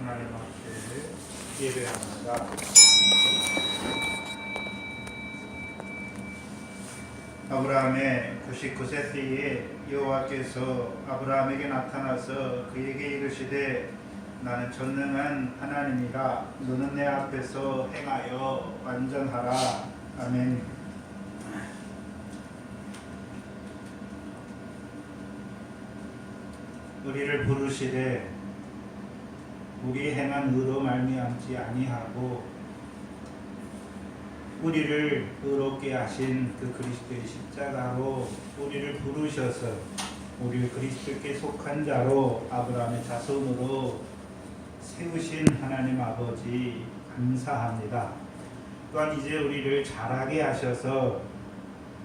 하나님 앞에 예배합니다. 아브라함의 99세 때에 여호와께서 아브라함에게 나타나서 그에게 이르시되 나는 전능한 하나님이라 너는 내 앞에서 행하여 완전하라. 아멘. 우리를 부르시되 우리 행한 의로 말미암지 아니하고 우리를 의롭게 하신 그 그리스도의 십자가로 우리를 부르셔서 우리를 그리스도께 속한 자로 아브라함의 자손으로 세우신 하나님 아버지 감사합니다. 또한 이제 우리를 자라게 하셔서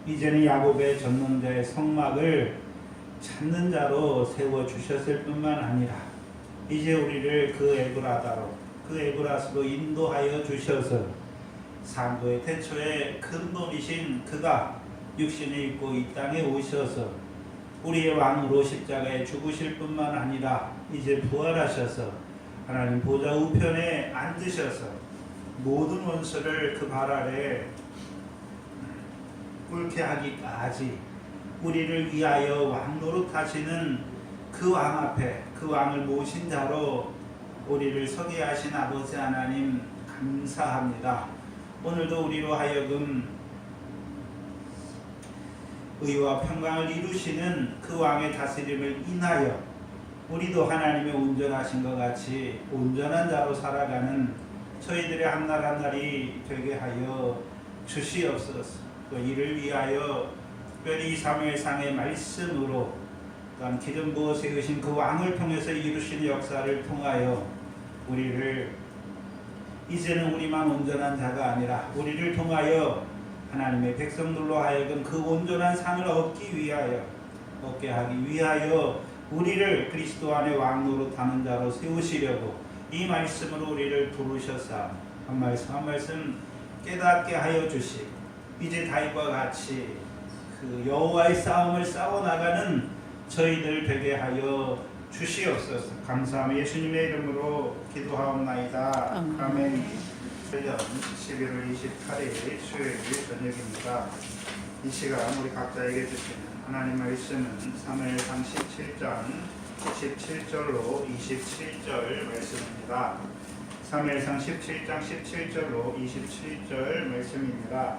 이제는 야곱의 전능자의 성막을 찾는 자로 세워주셨을 뿐만 아니라 이제 우리를 그 에브라다로 그 에브라스로 인도하여 주셔서 상도의 태초에 근본이신 그가 육신을 입고 이 땅에 오셔서 우리의 왕으로 십자가에 죽으실 뿐만 아니라 이제 부활하셔서 하나님 보좌 우편에 앉으셔서 모든 원수를 그 발 아래 꿇게 하기까지 우리를 위하여 왕노릇 하시는 그 왕 앞에 그 왕을 모신 자로 우리를 서게 하신 아버지 하나님 감사합니다. 오늘도 우리로 하여금 의와 평강을 이루시는 그 왕의 다스림을 인하여 우리도 하나님의 온전하신 것 같이 온전한 자로 살아가는 저희들의 한날 한날이 되게 하여 주시옵소서. 또 이를 위하여 특별히 사무엘상의 말씀으로 또한 기름 부어 세우신 그 왕을 통해서 이루신 역사를 통하여 우리를 이제는 우리만 온전한 자가 아니라 우리를 통하여 하나님의 백성들로 하여금 그 온전한 상을 얻게 하기 위하여 우리를 그리스도 안에 왕노릇하는 자로 세우시려고 이 말씀으로 우리를 부르셔서 한 말씀 한 말씀 깨닫게 하여 주시고 이제 다윗과 같이 그 여호와의 싸움을 싸워나가는 저희들 되게 하여 주시옵소서. 감사하며 예수님의 이름으로 기도하옵나이다. 아멘. 11월 28일 수요일 저녁입니다. 이 시간 우리 각자에게 주시는 하나님 말씀은 사무엘상 17장 17절로 27절 말씀입니다. 사무엘상 17장 17절로 27절 말씀입니다.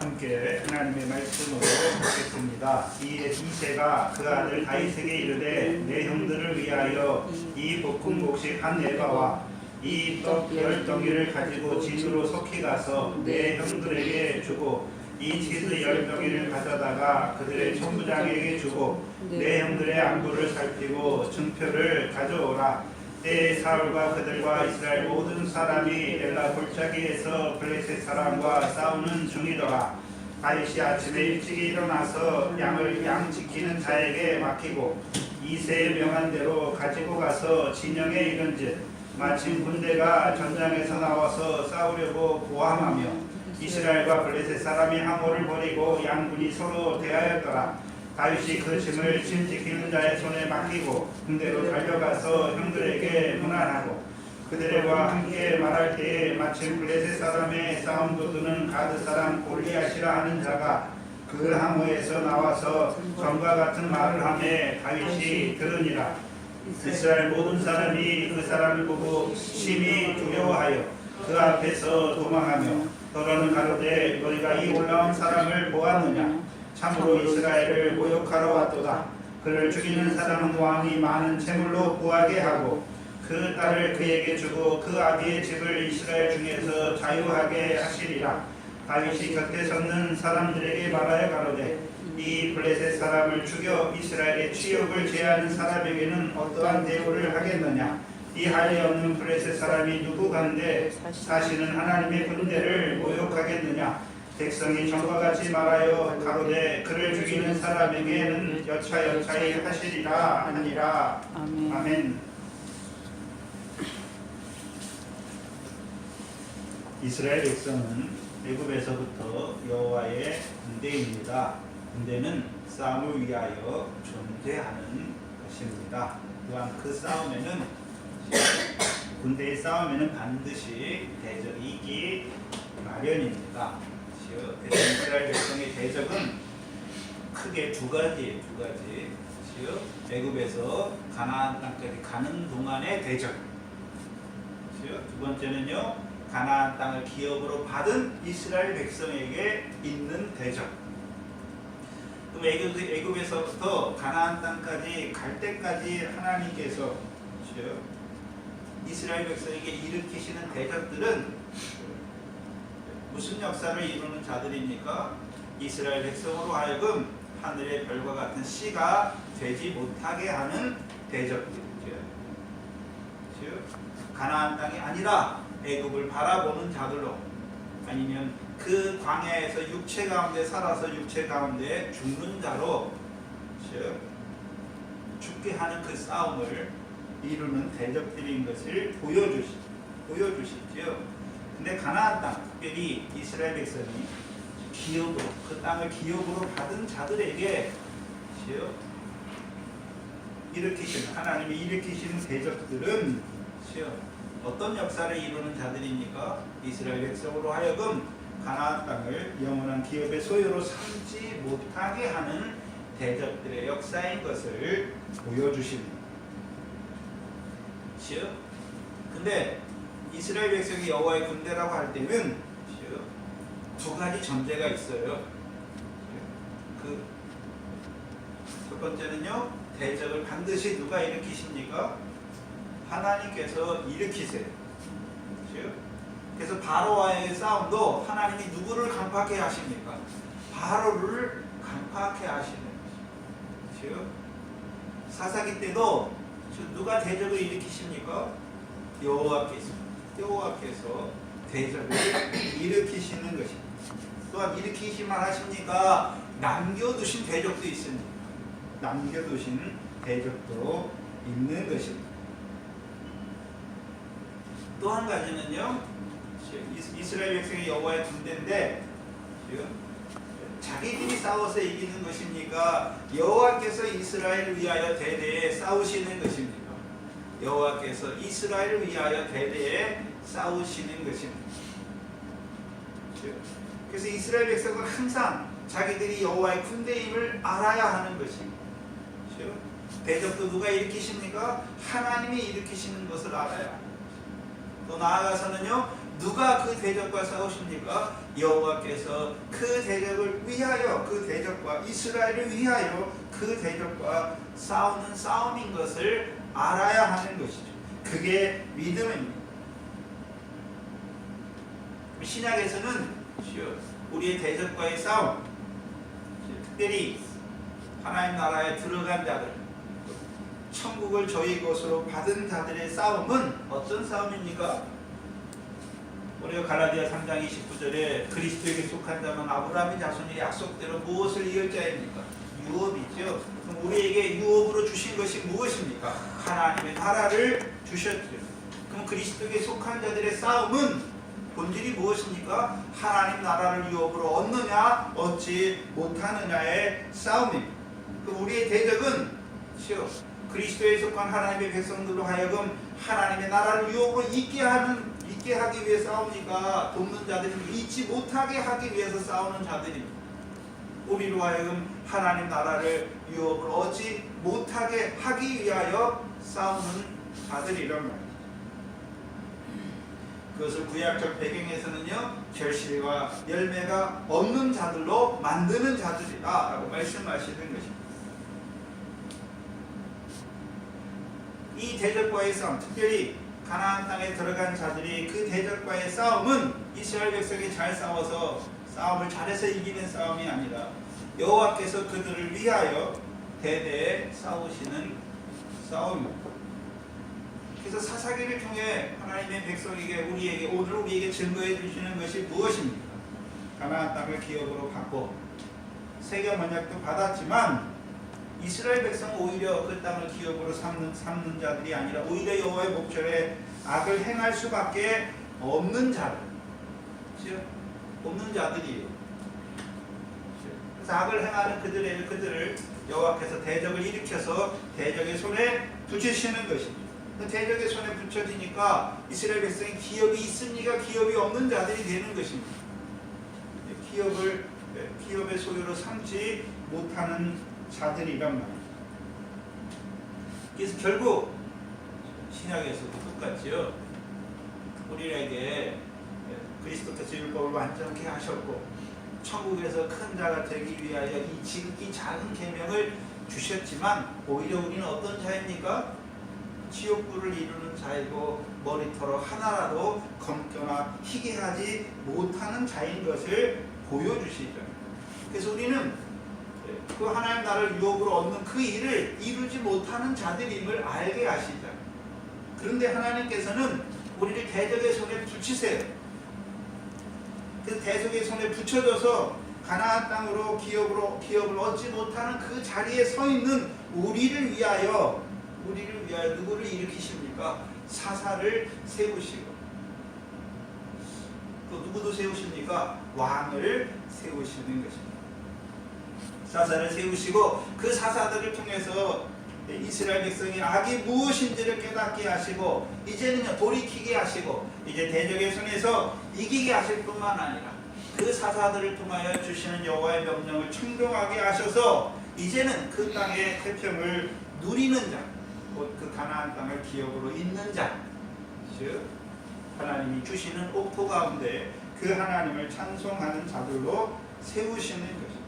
함께 하나님의 말씀으로 보겠습니다. 이새가 그 아들 다윗에게 이르되 내 형들을 위하여 이 볶은 곡식 한 에바와 이 떡 10덩이를 가지고 진으로 속히 가서 내 형들에게 주고 이 치즈 10덩이를 가져다가 그들의 천부장에게 주고 내 형들의 안부를 살피고 증표를 가져오라. 때에 사울과 그들과 이스라엘 모든 사람이 엘라 골짜기에서 블레셋 사람과 싸우는 중이더라. 다윗이 아침에 일찍 일어나서 양 지키는 자에게 맡기고 이새의 명한 대로 가지고 가서 진영에 이른즉 마침 군대가 전장에서 나와서 싸우려고 고함하며 이스라엘과 블레셋 사람이 항호를 벌이고 양군이 서로 대하였더라. 다윗이 그 짐을 짐 지키는 자의 손에 맡기고 군대로 달려가서 형들에게 문안하고 그들과 함께 말할 때에 마침 블레셋 사람의 싸움 도두는 가드 사람 골리앗이라 하는 자가 그 항우에서 나와서 전과 같은 말을 하매 다윗이 들으니라. 이스라엘 모든 사람이 그 사람을 보고 심히 두려워하여 그 앞에서 도망하며 더러는 가로되 너희가 이 올라온 사람을 보았느냐. 참으로 이스라엘을 모욕하러 왔도다. 그를 죽이는 사람은 왕이 많은 재물로 구하게 하고 그 딸을 그에게 주고 그 아비의 집을 이스라엘 중에서 자유하게 하시리라. 다윗이 곁에 섰는 사람들에게 말하여 가로되 이 블레셋 사람을 죽여 이스라엘의 취욕을 제하는 사람에게는 어떠한 대우를 하겠느냐. 이 할례 없는 블레셋 사람이 누구간데 다시는 하나님의 군대를 모욕하겠느냐. 백성이 전과 같이 말하여 가로되 그를 죽이는 사람에게는 여차여차히 하시리라 하니라. 아멘. 아멘. 이스라엘 백성은 애굽에서부터 여호와의 군대입니다. 군대는 싸움을 위하여 존재하는 것입니다. 또한 그 싸움에는 군대의 싸움에는 반드시 대적이 있기 마련입니다. 그래서 이스라엘 백성의 대적은 크게 두 가지예요. 두 가지. 애굽에서 가나안 땅까지 가는 동안의 대적. 두 번째는요, 가나안 땅을 기업으로 받은 이스라엘 백성에게 있는 대적. 그럼 애굽에서부터 가나안 땅까지 갈 때까지 하나님께서 이스라엘 백성에게 일으키시는 대적들은 무슨 역사를 이루는 자들입니까? 이스라엘 백성으로 하여금 하늘의 별과 같은 씨가 되지 못하게 하는 대적들이죠. 가나안 땅이 아니라 애굽을 바라보는 자들로, 아니면 그 광야에서 육체 가운데 살아서 육체 가운데 죽는 자로 죽게 하는 그 싸움을 이루는 대적들인 것을 보여주시죠. 근데 가나안 땅, 특별히 이스라엘 백성이 기업으로, 그 땅을 기업으로 받은 자들에게 하나님이 일으키시는 대적들은 어떤 역사를 이루는 자들입니까? 이스라엘 백성으로 하여금 가나안 땅을 영원한 기업의 소유로 삼지 못하게 하는 대적들의 역사인 것을 보여주십니다. 근데 이스라엘 백성이 여호와의 군대라고 할 때는 두 가지 전제가 있어요. 첫 번째는요, 대적을 반드시 누가 일으키십니까? 하나님께서 일으키세요. 그래서 바로와의 싸움도 하나님이 누구를 강팍해 하십니까? 바로를 강팍해 하시는 것이죠. 사사기 때도 누가 대적을 일으키십니까? 여호와께서 대적을 일으키시는 것입니다. 또한 일으키시만 하십니까? 남겨두신 대적도 있습니다. 남겨두신 대적도 있는 것입니다. 또 한 가지는요, 이스라엘 백성이 여호와의 군대인데 자기들이 싸워서 이기는 것입니까? 여호와께서 이스라엘을 위하여 대대에 싸우시는 것입니까? 여호와께서 이스라엘을 위하여 대대에 싸우시는 것입니다. 그래서 이스라엘 백성은 항상 자기들이 여호와의 군대임을 알아야 하는 것입니다. 대적도 누가 일으키십니까? 하나님이 일으키시는 것을 알아야 합니다. 또 나아가서는요, 누가 그 대적과 싸우십니까? 여호와께서 그 대적을 위하여, 그 대적과 이스라엘을 위하여 그 대적과 싸우는 싸움인 것을 알아야 하는 것이죠. 그게 믿음입니다. 신약에서는 우리의 대적과의 싸움, 특별히 하나님 나라에 들어간 자들, 천국을 저희 것으로 받은 자들의 싸움은 어떤 싸움입니까? 우리가 갈라디아 3장 29절에 그리스도에게 속한 자는 아브라함의 자손이 약속대로 무엇을 이을 자입니까? 유업이죠. 그럼 우리에게 유업으로 주신 것이 무엇입니까? 하나님의 나라를 주셨죠. 그럼 그리스도에게 속한 자들의 싸움은 본질이 무엇입니까? 하나님 나라를 유업으로 얻느냐 얻지 못하느냐의 싸움입니다. 그럼 우리의 대적은 그리스도에 속한 하나님의 백성들로 하여금 하나님의 나라를 유업으로 있게 하기 위해 싸우니까 돕는 자들이 잊지 못하게 하기 위해서 싸우는 자들입니다. 우리로 하여금 하나님 나라를 유업으로 얻지 못하게 하기 위하여 싸우는 자들이란 말이죠. 그것을 구약적 배경에서는요, 결실과 열매가 없는 자들로 만드는 자들이다 라고 말씀하시는 것입니다. 이 대적과의 싸움, 특별히 가나안 땅에 들어간 자들이 그 대적과의 싸움은 이스라엘 백성이 잘 싸워서 싸움을 잘해서 이기는 싸움이 아니라 여호와께서 그들을 위하여 대대에 싸우시는 싸움입니다. 그래서 사사기를 통해 하나님의 백성에게 오늘 우리에게 증거해 주시는 것이 무엇입니까? 가나안 땅을 기업으로 받고 세겜 언약도 받았지만 이스라엘 백성은 오히려 그 땅을 기업으로 삼는 자들이 아니라 오히려 여호와의 목전에 악을 행할 수밖에 없는 자들이에요. 그래서 악을 행하는 그들을 여호와께서 대적을 일으켜서 대적의 손에 붙이시는 것입니다. 대적의 손에 붙여지니까 이스라엘 백성이 기업이 있습니까? 기업이 없는 자들이 되는 것입니다. 기업의 소유로 삼지 못하는 자들이란 말이에요. 그래서 결국 신약에서도 똑같지요. 우리에게 그리스도께서 율법을 완전케 하셨고 천국에서 큰 자가 되기 위하여 이 지극히 작은 계명을 주셨지만 오히려 우리는 어떤 자입니까? 지옥불을 이루는 자이고 머리털어 하나라도 검거나 희게 하지 못하는 자인 것을 보여주시죠. 그래서 우리는 그 하나님 나라를 유업으로 얻는 그 일을 이루지 못하는 자들임을 알게 하시죠. 그런데 하나님께서는 우리를 대적의 손에 붙이세요. 그 대적의 손에 붙여져서 가나안 땅으로 기업을 얻지 못하는 그 자리에 서 있는 우리를 위하여 누구를 일으키십니까? 사사를 세우시고 또 누구도 세우십니까? 왕을 세우시는 것입니다. 사사를 세우시고 그 사사들을 통해서 이스라엘 백성이 악이 무엇인지를 깨닫게 하시고 이제는요 돌이키게 하시고 이제 대적의 손에서 이기게 하실 뿐만 아니라 그 사사들을 통하여 주시는 여호와의 명령을 청종하게 하셔서 이제는 그 땅의 태평을 누리는 자, 곧 그 가나안 땅을 기업으로 잇는 자, 즉 하나님이 주시는 옥토 가운데 그 하나님을 찬송하는 자들로 세우시는 것입니다.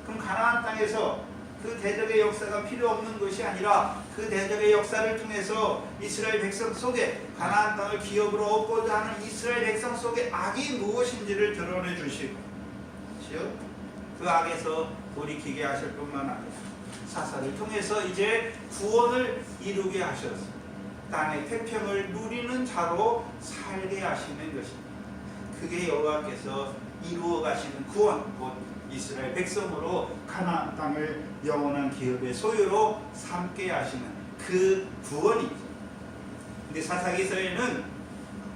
그럼 가나안 땅에서 그 대적의 역사가 필요 없는 것이 아니라 그 대적의 역사를 통해서 이스라엘 백성 속에 가나안 땅을 기업으로 얻고자 하는 이스라엘 백성 속에 악이 무엇인지를 드러내 주시고 그 악에서 돌이키게 하실 뿐만 아니라 사사를 통해서 이제 구원을 이루게 하셔서 땅의 태평을 누리는 자로 살게 하시는 것입니다. 그게 여호와께서 이루어 가시는 구원, 곧 이스라엘 백성으로 가나안 땅을 영원한 기업의 소유로 삼게 하시는 그 구원이죠. 근데 사사기서에는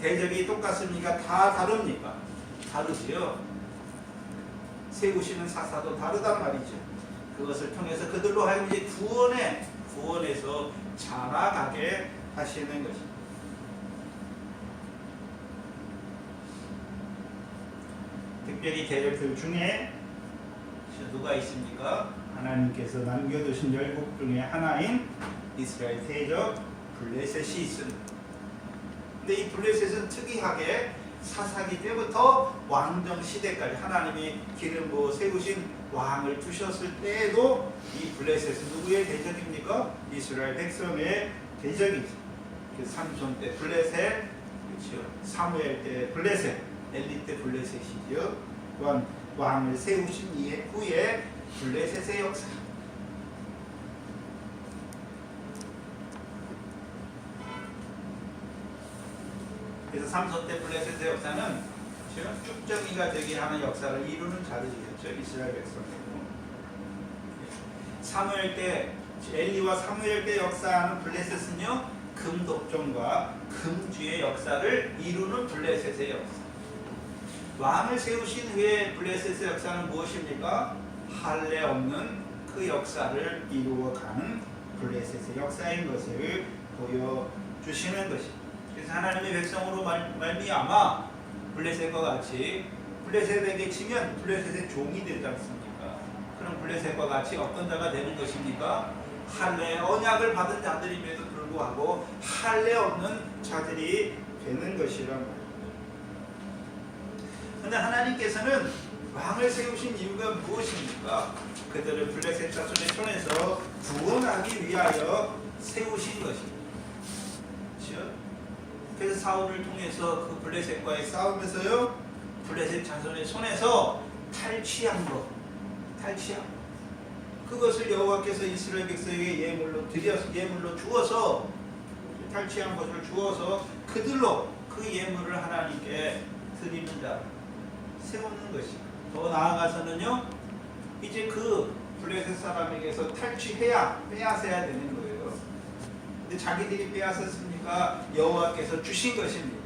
대적이 똑같습니까? 다 다릅니까? 다르지요. 세우시는 사사도 다르단 말이죠. 그것을 통해서 그들로 하여금 이제 구원에서 자라가게 하시는 것입니다. 특별히 대적들 중에 누가 있습니까? 하나님께서 남겨두신 열국 중에 하나인 이스라엘 대적 블레셋이 있습니다. 근데 이 블레셋은 특이하게 사사기 때부터 왕정 시대까지 하나님이 기름 부어 세우신 왕을 두셨을 때에도 이 블레셋은 누구의 대적입니까? 이스라엘 백성의 대적이죠. 삼손 때 블레셋, 그렇죠. 사무엘 때 블레셋, 엘리 때 블레셋이죠. 또한 왕을 세우신 후에 블레셋의 역사. 그래서 삼손 때 블레셋의 역사는 쭉정이가 되게 하는 역사를 이루는 자들이었죠. 이스라엘 백성이고. 사무엘 때 엘리와 사무엘 때 역사하는 블레셋은요 금독종과 금주의 역사를 이루는 블레셋의 역사. 왕을 세우신 후에 블레셋의 역사는 무엇입니까? 할례 없는 그 역사를 이루어가는 블레셋의 역사인 것을 보여주시는 것입니다. 그래서 하나님의 백성으로 말미암아 블레셋과 같이 블레셋에게 치면 블레셋의 종이 되지 않습니까? 그럼 블레셋과 같이 어떤 자가 되는 것입니까? 할례 언약을 받은 자들임에도 불구하고 할례 없는 자들이 되는 것이란 말입니다. 그런데 하나님께서는 왕을 세우신 이유가 무엇입니까? 그들을 블레셋 자손의 손에서 구원하기 위하여 세우신 것입니다. 그렇죠? 그래서 사울을 통해서 그 블레셋과의 싸움에서요 블레셋 자손의 손에서 탈취한 것, 그것을 여호와께서 이스라엘 백성에게 예물로 주어서 탈취한 것을 주어서 그들로 그 예물을 하나님께 드리는 자 세우는 것입니다. 더 나아가서는요 이제 그 블레셋 사람에게서 탈취해야 빼앗아야 되는 거예요. 근데 자기들이 빼앗았습니까? 여호와께서 주신 것입니다.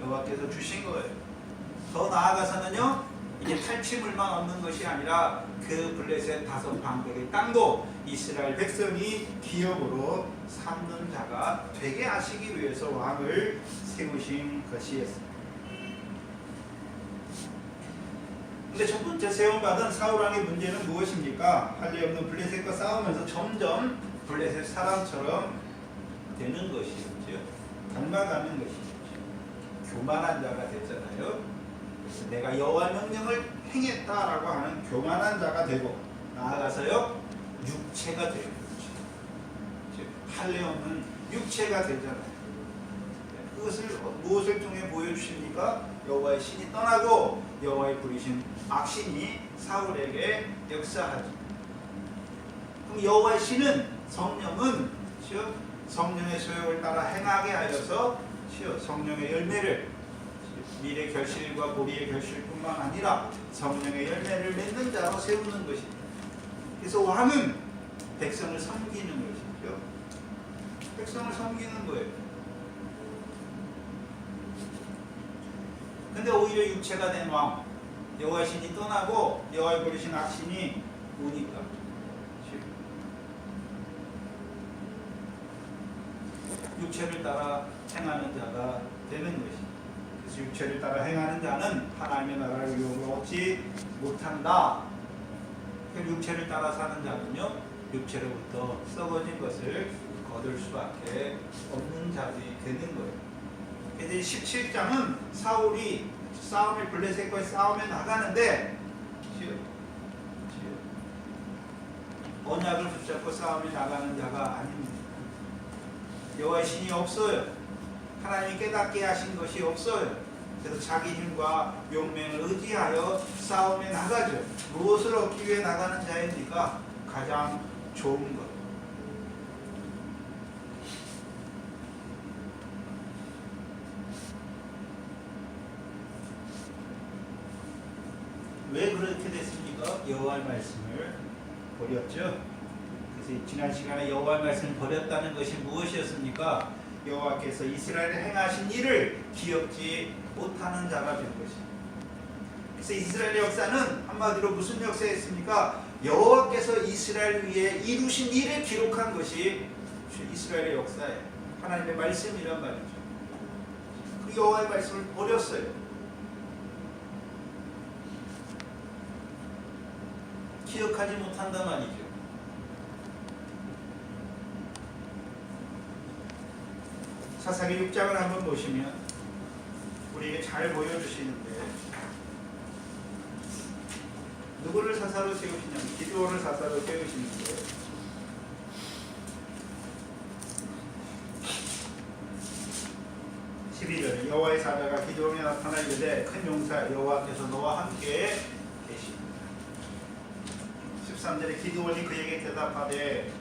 여호와께서 주신 거예요. 더 나아가서는요 이게 탈취물만 얻는 것이 아니라 그 블레셋 5방백의 땅도 이스라엘 백성이 기업으로 삼는 자가 되게 하시기 위해서 왕을 세우신 것이었습니다. 근데 첫 번째 세움받은 사울 왕의 문제는 무엇입니까? 할례 없는 블레셋과 싸우면서 점점 블레셋 사람처럼 되는 것이었죠. 닮아가는 것이죠. 교만한 자가 됐잖아요. 그래서 내가 여호와 명령을 행했다라고 하는 교만한 자가 되고 나아가서요 육체가 되는 거죠. 할례 없는 육체가 되잖아요. 그것을 무엇을 통해 보여주십니까? 여호와의 신이 떠나고 여호와의 부리신 악신이 사울에게 역사하죠. 그럼 여호와의 신은 성령은 성령의 소욕을 따라 행하게 하여서 성령의 열매를 미래 결실과 보리의 결실뿐만 아니라 성령의 열매를 맺는 자로 세우는 것입니다. 그래서 왕은 백성을 섬기는 것이죠. 백성을 섬기는 거예요. 근데 오히려 육체가 된 왕, 여호와의 신이 떠나고 여호와의 부리신 악신이 오니까 육체를 따라 행하는 자가 되는 것입니다. 그래서 육체를 따라 행하는 자는 하나님의 나라를 유업으로 얻지 못한다. 육체를 따라 사는 자는요 육체로부터 썩어진 것을 거둘 수밖에 없는 자들이 되는 거예요. 그래서 17장은 사울이 싸움을 블레셋과의 싸움에 나가는데 언약을 붙잡고 싸움에 나가는 자가 아닙니다. 여호와의 신이 없어요. 하나님이 깨닫게 하신 것이 없어요. 그래서 자기 힘과 용맹을 의지하여 싸움에 나가죠. 무엇을 얻기 위해 나가는 자입니까? 가장 좋은 것. 왜 그렇게 됐습니까? 여호와의 말씀을 버렸죠. 그래서 지난 시간에 여호와의 말씀을 버렸다는 것이 무엇이었습니까? 여호와께서 이스라엘에 행하신 일을 기억지 못하는 자가 된 것입니다. 그래서 이스라엘의 역사는 한마디로 무슨 역사였습니까? 여호와께서 이스라엘 위에 이루신 일을 기록한 것이 이스라엘의 역사예요. 하나님의 말씀이란 말이죠. 그 여호와의 말씀을 버렸어요. 기억하지 못한단 말이죠. 사사기 6장을 한번 보시면 우리에게 잘 보여주시는데 누구를 사사로 세우시냐면 기드온을 사사로 세우시는데 12절에 여호와의 사자가 기드온에 나타나 이르되 큰 용사 여호와께서 너와 함께 계십니다. 13절에 기드온이 그에게 대답하되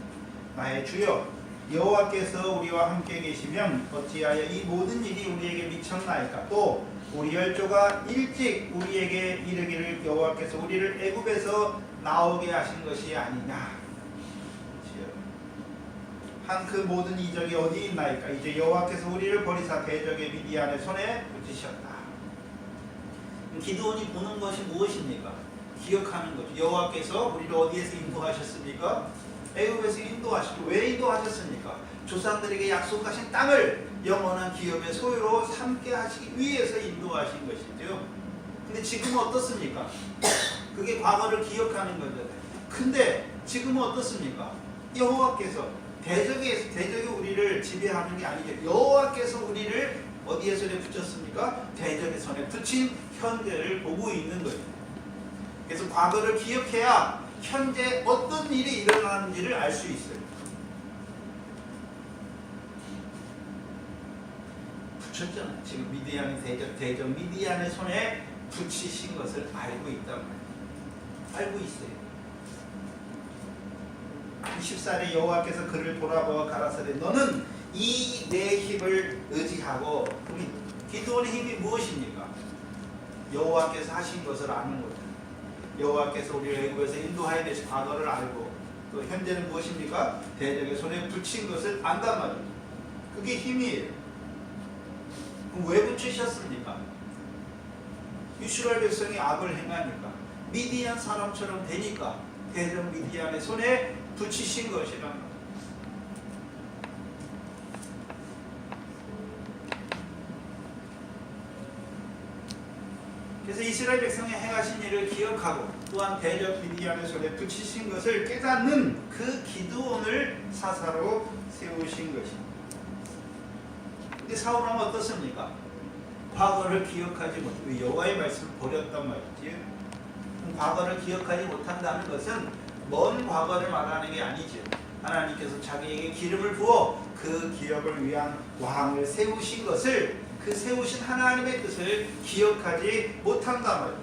나의 주여 여호와께서 우리와 함께 계시면 어찌하여 이 모든 일이 우리에게 미쳤나이까? 또 우리 열조가 일찍 우리에게 이르기를 여호와께서 우리를 애굽에서 나오게 하신 것이 아니냐? 한 그 모든 이적이 어디 있나이까? 이제 여호와께서 우리를 버리사 대적의 미디안의 손에 붙이셨다. 기드온이 보는 것이 무엇입니까? 기억하는 거죠. 여호와께서 우리를 어디에서 인도하셨습니까? 애굽에서 인도하시고 왜 인도하셨습니까? 조상들에게 약속하신 땅을 영원한 기업의 소유로 삼게 하시기 위해서 인도하신 것이죠. 근데 지금은 어떻습니까? 그게 과거를 기억하는 거잖아요. 근데 지금은 어떻습니까? 여호와께서 대적이 우리를 지배하는 게 아니죠. 여호와께서 우리를 어디에 손에 붙였습니까? 대적의 손에 붙인 현재를 보고 있는 거예요. 그래서 과거를 기억해야 현재 어떤 일이 일어나는지를 알 수 있어요. 붙였잖아요. 지금 미디안의 대적 미디안의 손에 붙이신 것을 알고 있단 말이에요. 알고 있어요. 14절에 여호와께서 그를 돌아보아 가라사대 너는 이 내 힘을 의지하고 기드온의 힘이 무엇입니까? 여호와께서 하신 것을 아는 거죠. 여호와께서 우리를 애굽에서 인도하여 내신 과거를 알고 또 현재는 무엇입니까? 대적의 손에 붙인 것을 안단 말이에요. 그게 힘이에요. 그럼 왜 붙이셨습니까? 이스라엘 백성이 악을 행하니까 미디안 사람처럼 되니까 대적 미디안의 손에 붙이신 것이란 말이에요. 그래서 이스라엘 백성이 행하신 일을 기억하고 또한 대적 미디안의 손에 붙이신 것을 깨닫는 그 기드온을 사사로 세우신 것입니다. 근데 사울은 어떻습니까? 과거를 기억하지 못하고 여호와의 말씀을 버렸단 말이지. 과거를 기억하지 못한다는 것은 먼 과거를 말하는 게 아니죠. 하나님께서 자기에게 기름을 부어 그 기업을 위한 왕을 세우신 것을, 그 세우신 하나님의 뜻을 기억하지 못한단 말이에요.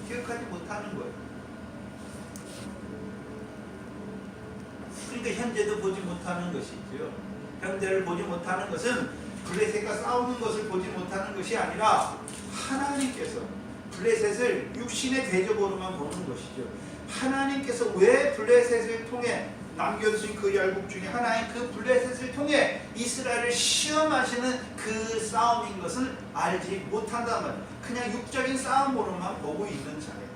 기억하지 못하는 거예요. 그러니까 현재도 보지 못하는 것이죠. 현재를 보지 못하는 것은 블레셋과 싸우는 것을 보지 못하는 것이 아니라 하나님께서 블레셋을 육신의 대적으로만 보는 것이죠. 하나님께서 왜 블레셋을 통해 남겨두신 그 열국 중에 하나인 그 블레셋을 통해 이스라엘을 시험하시는 그 싸움인 것은 알지 못한단 말이에요. 그냥 육적인 싸움으로만 보고 있는 자예요.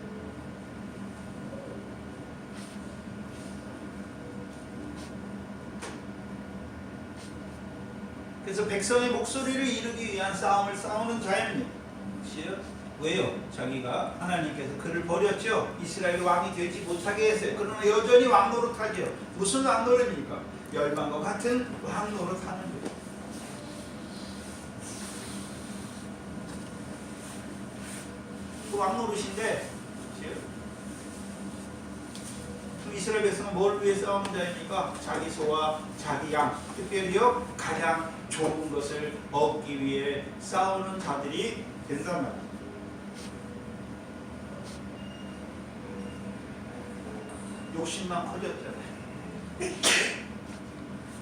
그래서 백성의 목소리를 이루기 위한 싸움을 싸우는 자입니다. 왜요? 자기가 하나님께서 그를 버렸죠. 이스라엘 왕이 되지 못하게 했어요. 그러나 여전히 왕 노릇하죠. 무슨 왕 노릇입니까? 열방과 같은 왕 노릇하는 거예요. 그 왕 노릇인데 이스라엘 백성은 뭘 위해 싸우는 자입니까? 자기 소와 자기 양, 특별히요 가장 좋은 것을 얻기 위해 싸우는 자들이 된단 말이에요. 욕심만 커졌잖아요.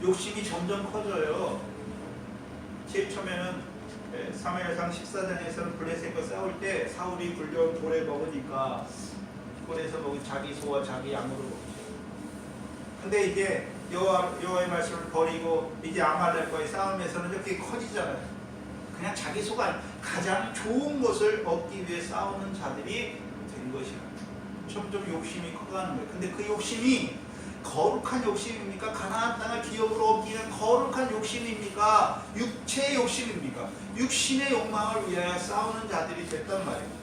욕심이 점점 커져요. 제일 처음에는 사무엘상 14장에서는 블레셋과 싸울 때 사울이 굴려온 돌에 먹으니까 꼴에서 먹은 자기 소와 자기 양으로 먹죠. 근데 이제 여호와의 말씀을 버리고 이제 아말렉과의 싸움에서는 이렇게 커지잖아요. 그냥 자기 소가 아니라 가장 좋은 것을 얻기 위해 싸우는 자들이 된 것이야. 점점 욕심이 커가는 거예요. 근데 그 욕심이 거룩한 욕심입니까? 가나안 땅을 기업으로 얻기 위한 거룩한 욕심입니까? 육체의 욕심입니까? 육신의 욕망을 위하여 싸우는 자들이 됐단 말이에요.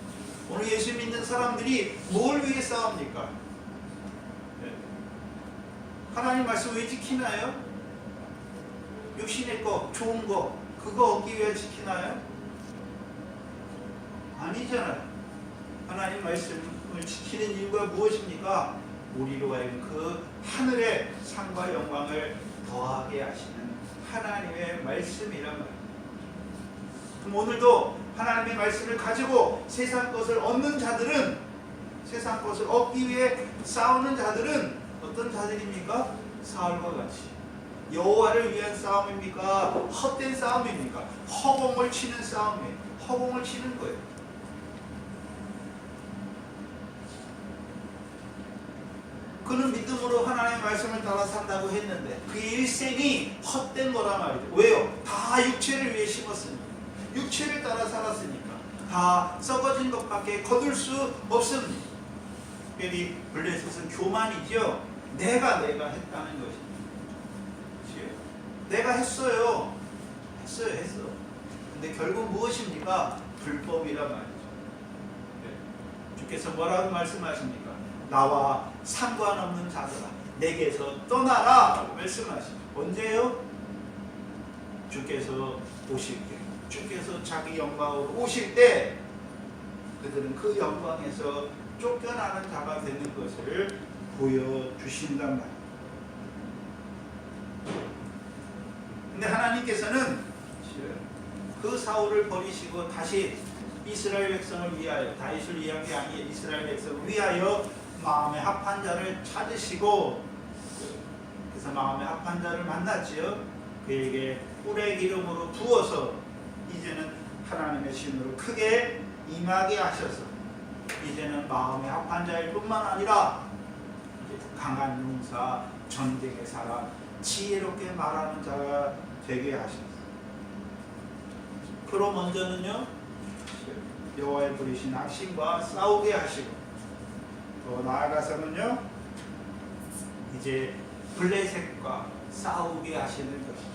오늘 예수 믿는 사람들이 뭘 위해 싸웁니까? 하나님 말씀 왜 지키나요? 육신의 거, 좋은 거, 그거 얻기 위해 지키나요? 아니잖아요. 하나님 말씀을 지키는 이유가 무엇입니까? 우리로 하여금 그 하늘의 상과 영광을 더하게 하시는 하나님의 말씀이란 말이에요. 그럼 오늘도 하나님의 말씀을 가지고 세상 것을 얻는 자들은, 세상 것을 얻기 위해 싸우는 자들은 어떤 자들입니까? 사울과 같이 여호와를 위한 싸움입니까? 헛된 싸움입니까? 허공을 치는 싸움이에요. 허공을 치는 거예요. 그는 믿음으로 하나님의 말씀을 따라 산다고 했는데 그의 일생이 헛된 거란 말이죠. 왜요? 다 육체를 위해 심었으니까, 육체를 따라 살았으니까 다 썩어진 것밖에 거둘 수 없습니다. 특별히 블레셋은 교만이죠. 내가 했다는 것입니다. 내가 했어요. 했어. 근데 결국 무엇입니까? 불법이란 말이죠. 주께서 뭐라고 말씀하십니까? 나와 상관없는 자들아 내게서 떠나라 말씀하시죠. 언제요? 주께서 오실 때, 주께서 자기 영광으로 오실 때 그들은 그 영광에서 쫓겨나는 자가 되는 것을 보여주신단 말이에요. 근데 하나님께서는 그 사울을 버리시고 다시 이스라엘 백성을 위하여, 다윗을 위한 게 아니에요. 이스라엘 백성을 위하여 마음에 합한 자를 찾으시고, 그래서 마음에 합한 자를 만났지요. 그에게 꿀의 기름으로 부어서 이제는 하나님의 신으로 크게 임하게 하셔서 이제는 마음에 합한 자일 뿐만 아니라 강한 용사, 전쟁의 사람, 지혜롭게 말하는 자가 되게 하셨어요. 그로 먼저는요, 여호와의 부리신 악신과 싸우게 하시고 또 나아가서는요 이제 블레셋과 싸우게 하시는 것이죠.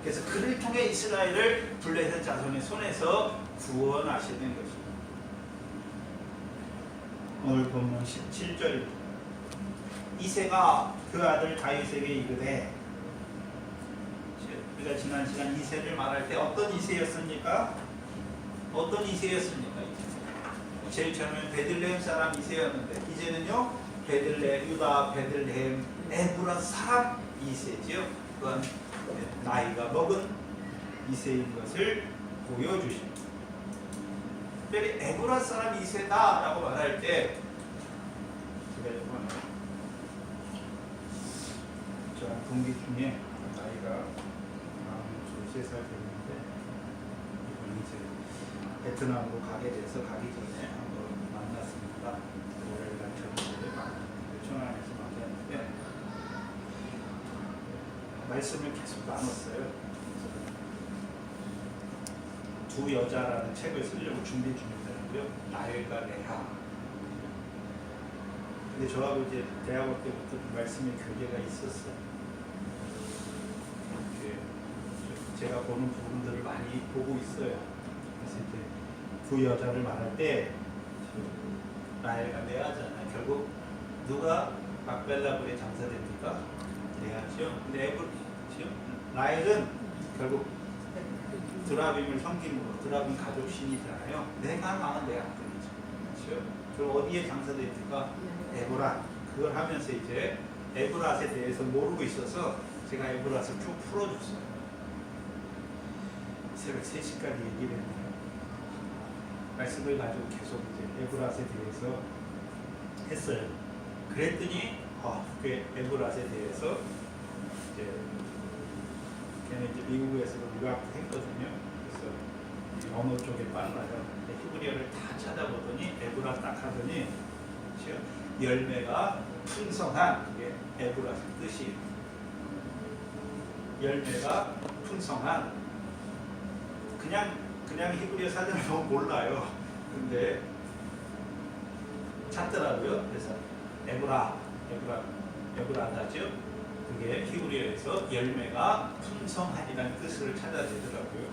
그래서 그를 통해 이스라엘을 블레셋 자손의 손에서 구원하시는 것입니다. 오늘 본문 17절입니다. 이새가 그 아들 다윗에게 이르되, 우리가 지난 시간 이새를 말할 때 어떤 이새였습니까? 어떤 이새였습니까? 제일 처음엔 베들레헴 사람 이새였는데 이제는요 베들레헴, 유다 베들레헴 에브라 사람 이새지요. 그건 나이가 먹은 이새인 것을 보여주십니다. 특별히 에브라 사람 이새다라고 말할 때 저 동기 중에 나이가 43살 됐는데 이분이 이제 베트남으로 가게 돼서 가기 전에 한번 만났습니다. 월요일날 저녁에 청안에서 만났는데 말씀을 계속 나눴어요. 두 여자라는 책을 쓰려고 준비 중이더라고요. 라헬과 레아. 근데 저하고 이제 대학원 때부터 그 말씀의 교제가 있었어요. 제가 보는 부분들을 많이 보고 있어요. 그래서 이제 두 여자를 말할 때 라헬과 레아잖아요. 결국 누가 막벨라불에 장사됩니까? 레아죠. 근데 라헬은 결국 드라빔을 섬김으로, 드라빔 가족 신이잖아요. 내가 망은 내 아들이죠. 그렇죠? 그럼 어디에 장사됩니까? 에브라. 그걸 하면서 이제 에브라스에 대해서 모르고 있어서 제가 에브라스를 쭉 풀어줬어요. 새벽 3시까지 얘기를 했네요. 말씀을 가지고 계속 이제 에브라스에 대해서 했어요. 그랬더니 그 에브라스에 대해서 이제 걔는 이제 미국에서 유학했거든요. 그래서 언어 쪽에 빨라요. 히브리어를 다 찾아보더니 에브라 딱 하더니 열매가 풍성한, 그게 에브라스 뜻이에요. 열매가 풍성한. 그냥 히브리어 사전을 보면 몰라요. 근데 찾더라고요. 그래서 에브라다죠. 그게 히브리어에서 열매가 풍성하니라는 뜻을 찾아내더라고요.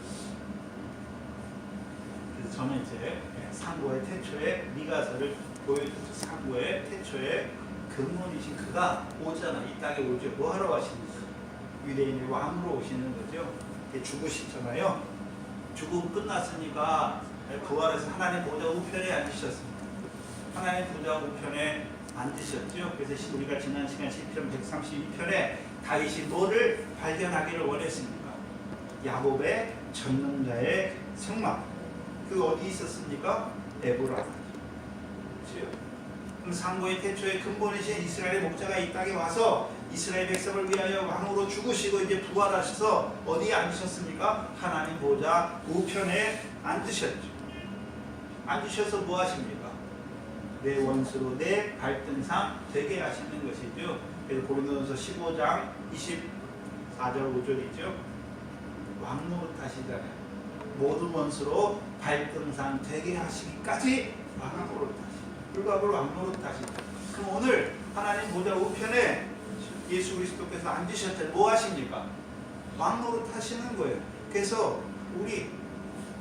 그래서 저는 이제 상고의 태초에 미가서를 보여줬죠. 상고의 태초에 근본이신 그가 오잖아. 이 땅에 오죠. 뭐 하러 가십니까? 유대인의 왕으로 오시는 거죠. 죽으시잖아요. 죽음 끝났으니까 부활해서 하나님 보좌 우편에 앉으셨습니다. 하나님 보좌 우편에 앉으셨죠. 그래서 우리가 지난 시간 시편 132편에 다윗이 뭐를 발견하기를 원했습니까? 야곱의 전능자의 성막. 그 어디 있었습니까? 에브라. 그렇죠? 그럼 상고의 태초에 근본이신 이스라엘의 목자가 이 땅에 와서 이스라엘 백성을 위하여 왕으로 죽으시고 이제 부활하셔서 어디에 앉으셨습니까? 하나님 보좌 우편에 앉으셨죠. 앉으셔서 뭐 하십니까? 내 원수로 내 발등상 되게 하시는 것이죠. 그래서 고린도전서 15장 24절 5절이죠. 왕노릇 하시잖아요. 모든 원수로 발등상 되게 하시기까지 왕노릇 하시죠. 불갑을 왕노릇 하시죠. 그럼 오늘 하나님 보좌 우편에 예수 그리스도께서 앉으셨잖아요. 뭐 하십니까? 왕노릇 하시는 거예요. 그래서 우리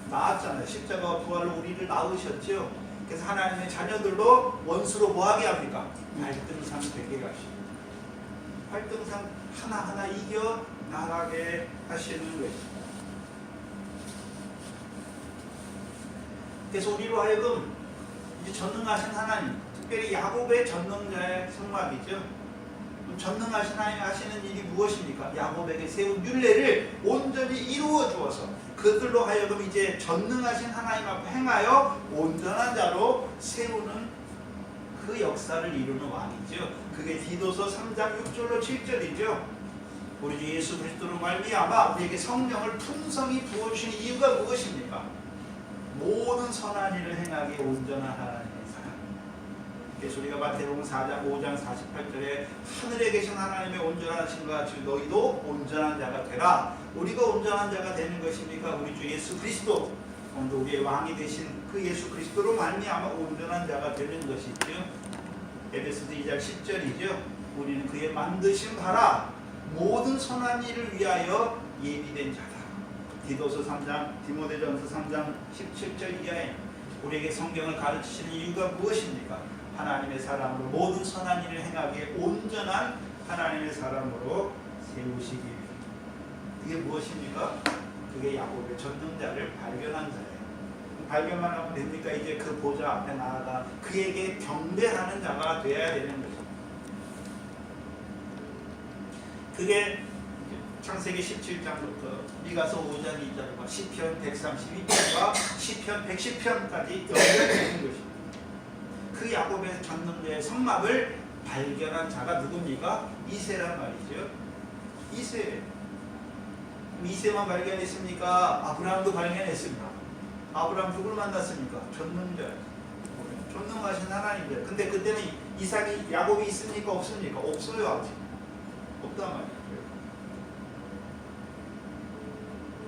낳았잖아요. 십자가와 부활로 우리를 낳으셨죠. 그래서 하나님의 자녀들로 원수로 뭐하게 합니까? 발등상 되게 하시고 발등상 하나하나 이겨 나가게 하시는 거예요. 그래서 우리로 하여금 이제 전능하신 하나님, 특별히 야곱의 전능자의 성막이죠. 전능하신 하나님 하시는 일이 무엇입니까? 야곱에게 세운 율례를 온전히 이루어 주어서 그들로 하여금 이제 전능하신 하나님 앞에 행하여 온전한 자로 세우는 그 역사를 이루는 왕이죠. 그게 디도서 3장 6절로 7절이죠. 우리 주 예수 그리스도로 말미암아 우리에게 성령을 풍성히 부어주신 이유가 무엇입니까? 모든 선한 일을 행하기 온전한 하나님의 사랑. 그래서 우리가 마태복음 4장 5장 48절에 하늘에 계신 하나님의 온전하신 것 같이 너희도 온전한 자가 되라. 우리가 온전한 자가 되는 것입니까? 우리 주 예수 그리스도 오늘도 우리의 왕이 되신 그 예수 그리스도로 말미암아 온전한 자가 되는 것이죠. 에베소서 2장 10절이죠. 우리는 그의 만드신 바라 모든 선한 일을 위하여 예비된 자다. 디도서 3장, 디모데전서 3장 17절 이하에 우리에게 성경을 가르치시는 이유가 무엇입니까? 하나님의 사람으로 모든 선한 일을 행하기에 온전한 하나님의 사람으로 세우시기 위해. 그게 무엇입니까? 그게 야곱의 전능자를 발견한 자예요. 발견만 하면 됩니까? 이제 그 보좌 앞에 나아가 그에게 경배하는 자가 되어야 되는 거죠. 그게 창세기 17장부터 미가서 5장 2절과 시편 132편과 시편 110편까지 연결되는 것입니다. 그 야곱의 전능자의 성막을 발견한 자가 누굽니까? 이새란 말이죠. 이새. 이새만 발견했습니까? 아브라함도 발견했습니다. 아브라함 누구를 만났습니까? 전능자. 전능하신 하나님들. 근데 그때는 이삭이 야곱이 있습니까? 없습니까? 없어요. 아직. 없단 말이에요.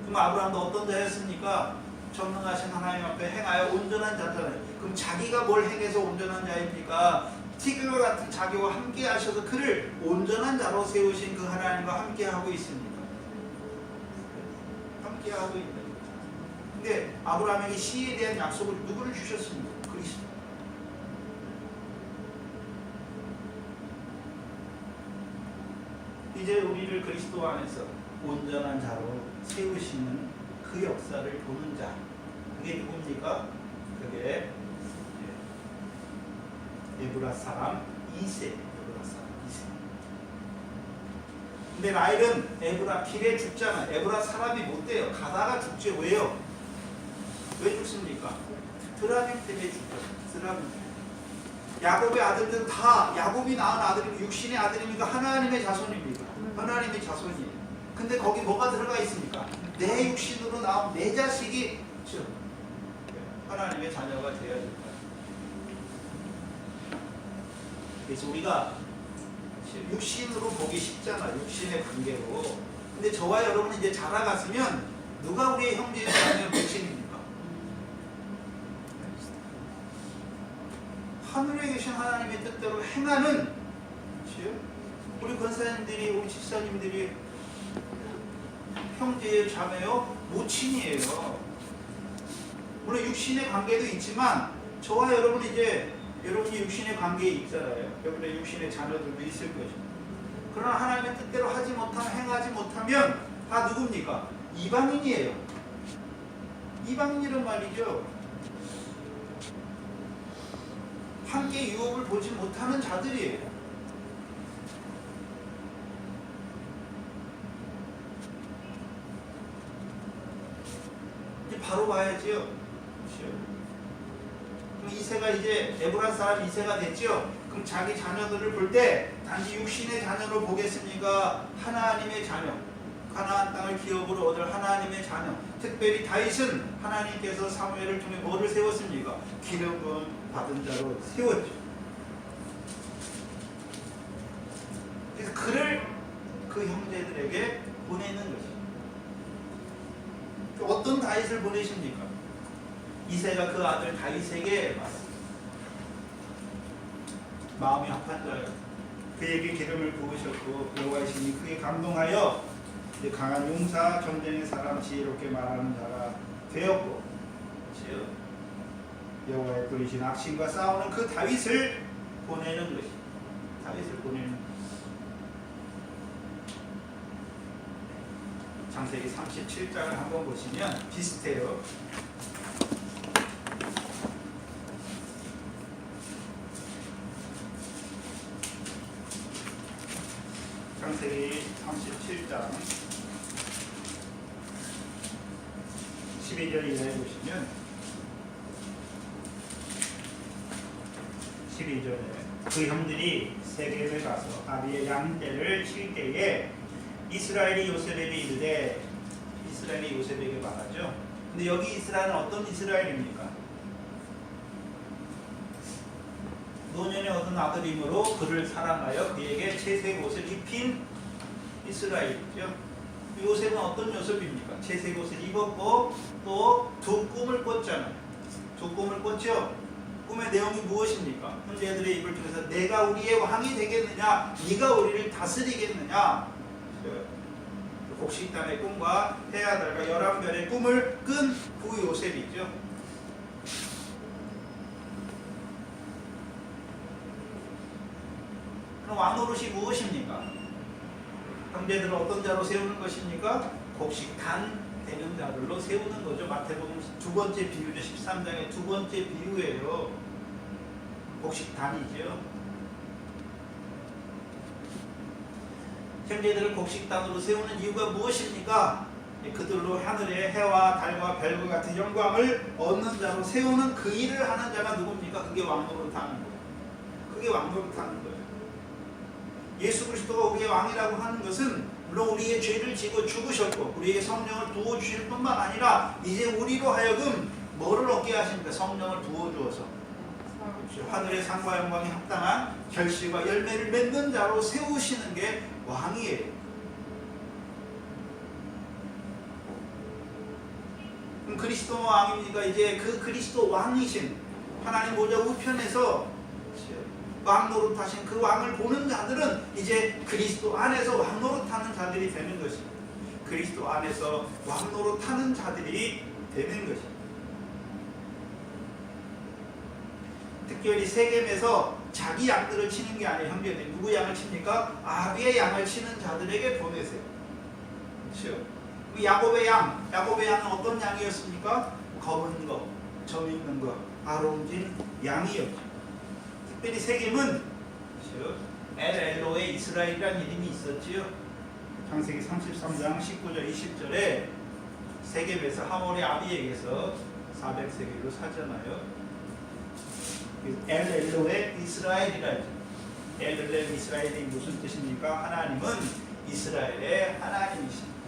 그럼 아브라함도 어떤 자였습니까? 전능하신 하나님 앞에 행하여 온전한 자잖아요. 그럼 자기가 뭘 행해서 온전한 자입니까? 티끌과 같은 자기와 함께 하셔서 그를 온전한 자로 세우신 그 하나님과 함께 하고 있습니다. 함께 하고 있는. 근데 아브라함에게 시에 대한 약속을 누구를 주셨습니까? 그리스도. 이제 우리를 그리스도 안에서 온전한 자로 세우시는 그 역사를 보는 자. 그게 누굽니까? 그게 에브라 사람 이새. 에브라 사람 이새. 근데 라헬은 에브라 길에 죽잖아. 에브라 사람이 못 돼요. 가다가 죽지. 왜요? 왜 죽습니까? 드라빔 때문에 죽죠. 드라빔. 야곱의 아들들은 다 야곱이 낳은 아들이고 육신의 아들입니까? 하나님의 자손입니까? 하나님의 자손이에요. 근데 거기 뭐가 들어가 있습니까? 내 육신으로 나온 내 자식이 하나님의 자녀가 되어야 된다. 그래서 우리가 육신으로 보기 쉽잖아. 육신의 관계로. 근데 저와 여러분은 이제 자라갔으면 누가 우리의 형제의 자녀의 목신입니까? 하늘에 계신 하나님의 뜻대로 행하는, 우리 권사님들이, 우리 집사님들이 형제의 자매요, 모친이에요. 물론 육신의 관계도 있지만 저와 여러분은 이제 여러분이 육신의 관계에 있잖아요. 여러분의 육신의 자녀들도 있을 것입니다. 그러나 하나님의 뜻대로 하지 못하면, 행하지 못하면 다 누굽니까? 이방인이에요. 이방인이란 말이죠. 함께 유업을 보지 못하는 자들이에요. 이제 바로 봐야지요. 그럼 이새가 이제 에브라 사람 이새가 됐죠. 그럼 자기 자녀들을 볼 때 단지 육신의 자녀로 보겠습니까? 하나님의 자녀. 가나안 땅을 기업으로 얻을 하나님의 자녀. 특별히 다윗은 하나님께서 사무엘을 통해 뭐를 세웠습니까? 기름 부음 받은 자로 세웠죠. 그래서 그를 그 형제들에게 보내는 것이죠. 어떤 다윗을 보내십니까? 이새가 그 아들 다윗에게 왔습니다. 마음이 합한 자예요. 그에게 기름을 부으셨고 여호와의 신이 그에 감동하여 이제 강한 용사, 전쟁의 사람, 지혜롭게 말하는 자가 되었고, 여호와의 뿌리신 악신과 싸우는 그 다윗을 보내는 것이. 다윗을 보내는 것. 창세기 37장을 한번 보시면 비슷해요. 창세기 37장 12절 이하에 보시면 12절에 그 형들이 세겜에 가서 아비의 양떼를 칠 때에 이스라엘이 요셉에게 이르되, 이스라엘이 요셉에게 말하죠. 근데 여기 이스라엘은 어떤 이스라엘입니까? 노년에 얻은 아들이므로 그를 사랑하여 그에게 채색 옷을 입힌 이스라엘이죠. 요셉은 어떤 요셉입니까? 채색 옷을 입었고 또 두 꿈을 꿨잖아요. 두 꿈을 꿨죠. 꿈의 내용이 무엇입니까? 형제들의 입을 통해서 내가 우리의 왕이 되겠느냐, 네가 우리를 다스리겠느냐. 곡식단의 꿈과 해와 달과 11별의 꿈을 꾼 그 요셉이죠. 그럼 왕노릇이 무엇입니까? 형제들을 어떤 자로 세우는 것입니까? 곡식단 되는 자들로 세우는 거죠. 마태복음 두 번째 비유죠. 13장의 두 번째 비유예요. 곡식단이죠. 형제들을 곡식단으로 세우는 이유가 무엇입니까? 그들로 하늘의 해와 달과 별과 같은 영광을 얻는 자로 세우는 그 일을 하는 자가 누굽니까? 그게 왕노릇하는 거예요. 그게 왕노릇하는 거예요. 예수 그리스도가 우리의 왕이라고 하는 것은 물론 우리의 죄를 지고 죽으셨고 우리에게 성령을 부어주실 뿐만 아니라 이제 우리로 하여금 뭐를 얻게 하십니까? 성령을 부어주어서 하늘의 상과 영광에 합당한 결실과 열매를 맺는 자로 세우시는 게 왕이에요. 그럼 그리스도 왕입니까? 이제 그 그리스도 왕이신 하나님 보좌 우편에서 왕 노릇하신 그 왕을 보는 자들은 이제 그리스도 안에서 왕 노릇하는 자들이 되는 것입니다. 그리스도 안에서 왕 노릇하는 자들이 되는 것입니다. 특별히 세겜에서 자기 양들을 치는 게 아니에요. 형제들 누구 양을 칩니까? 아비의 양을 치는 자들에게 보내세요. 그렇죠? 야곱의 양은 어떤 양이었습니까? 검은 거, 점 있는 거, 아름진 양이었죠. 특별히 세겜은 엘로의 이스라엘이라는 이름이 있었지요. 창세기 33장 19절 20절에 세겜에서 하몰의 아비에게서 400세겔로 사잖아요. 엘로의 이스라엘이라 하죠. 엘로의 이스라엘이 무슨 뜻입니까? 하나님은 이스라엘의 하나님이십니다.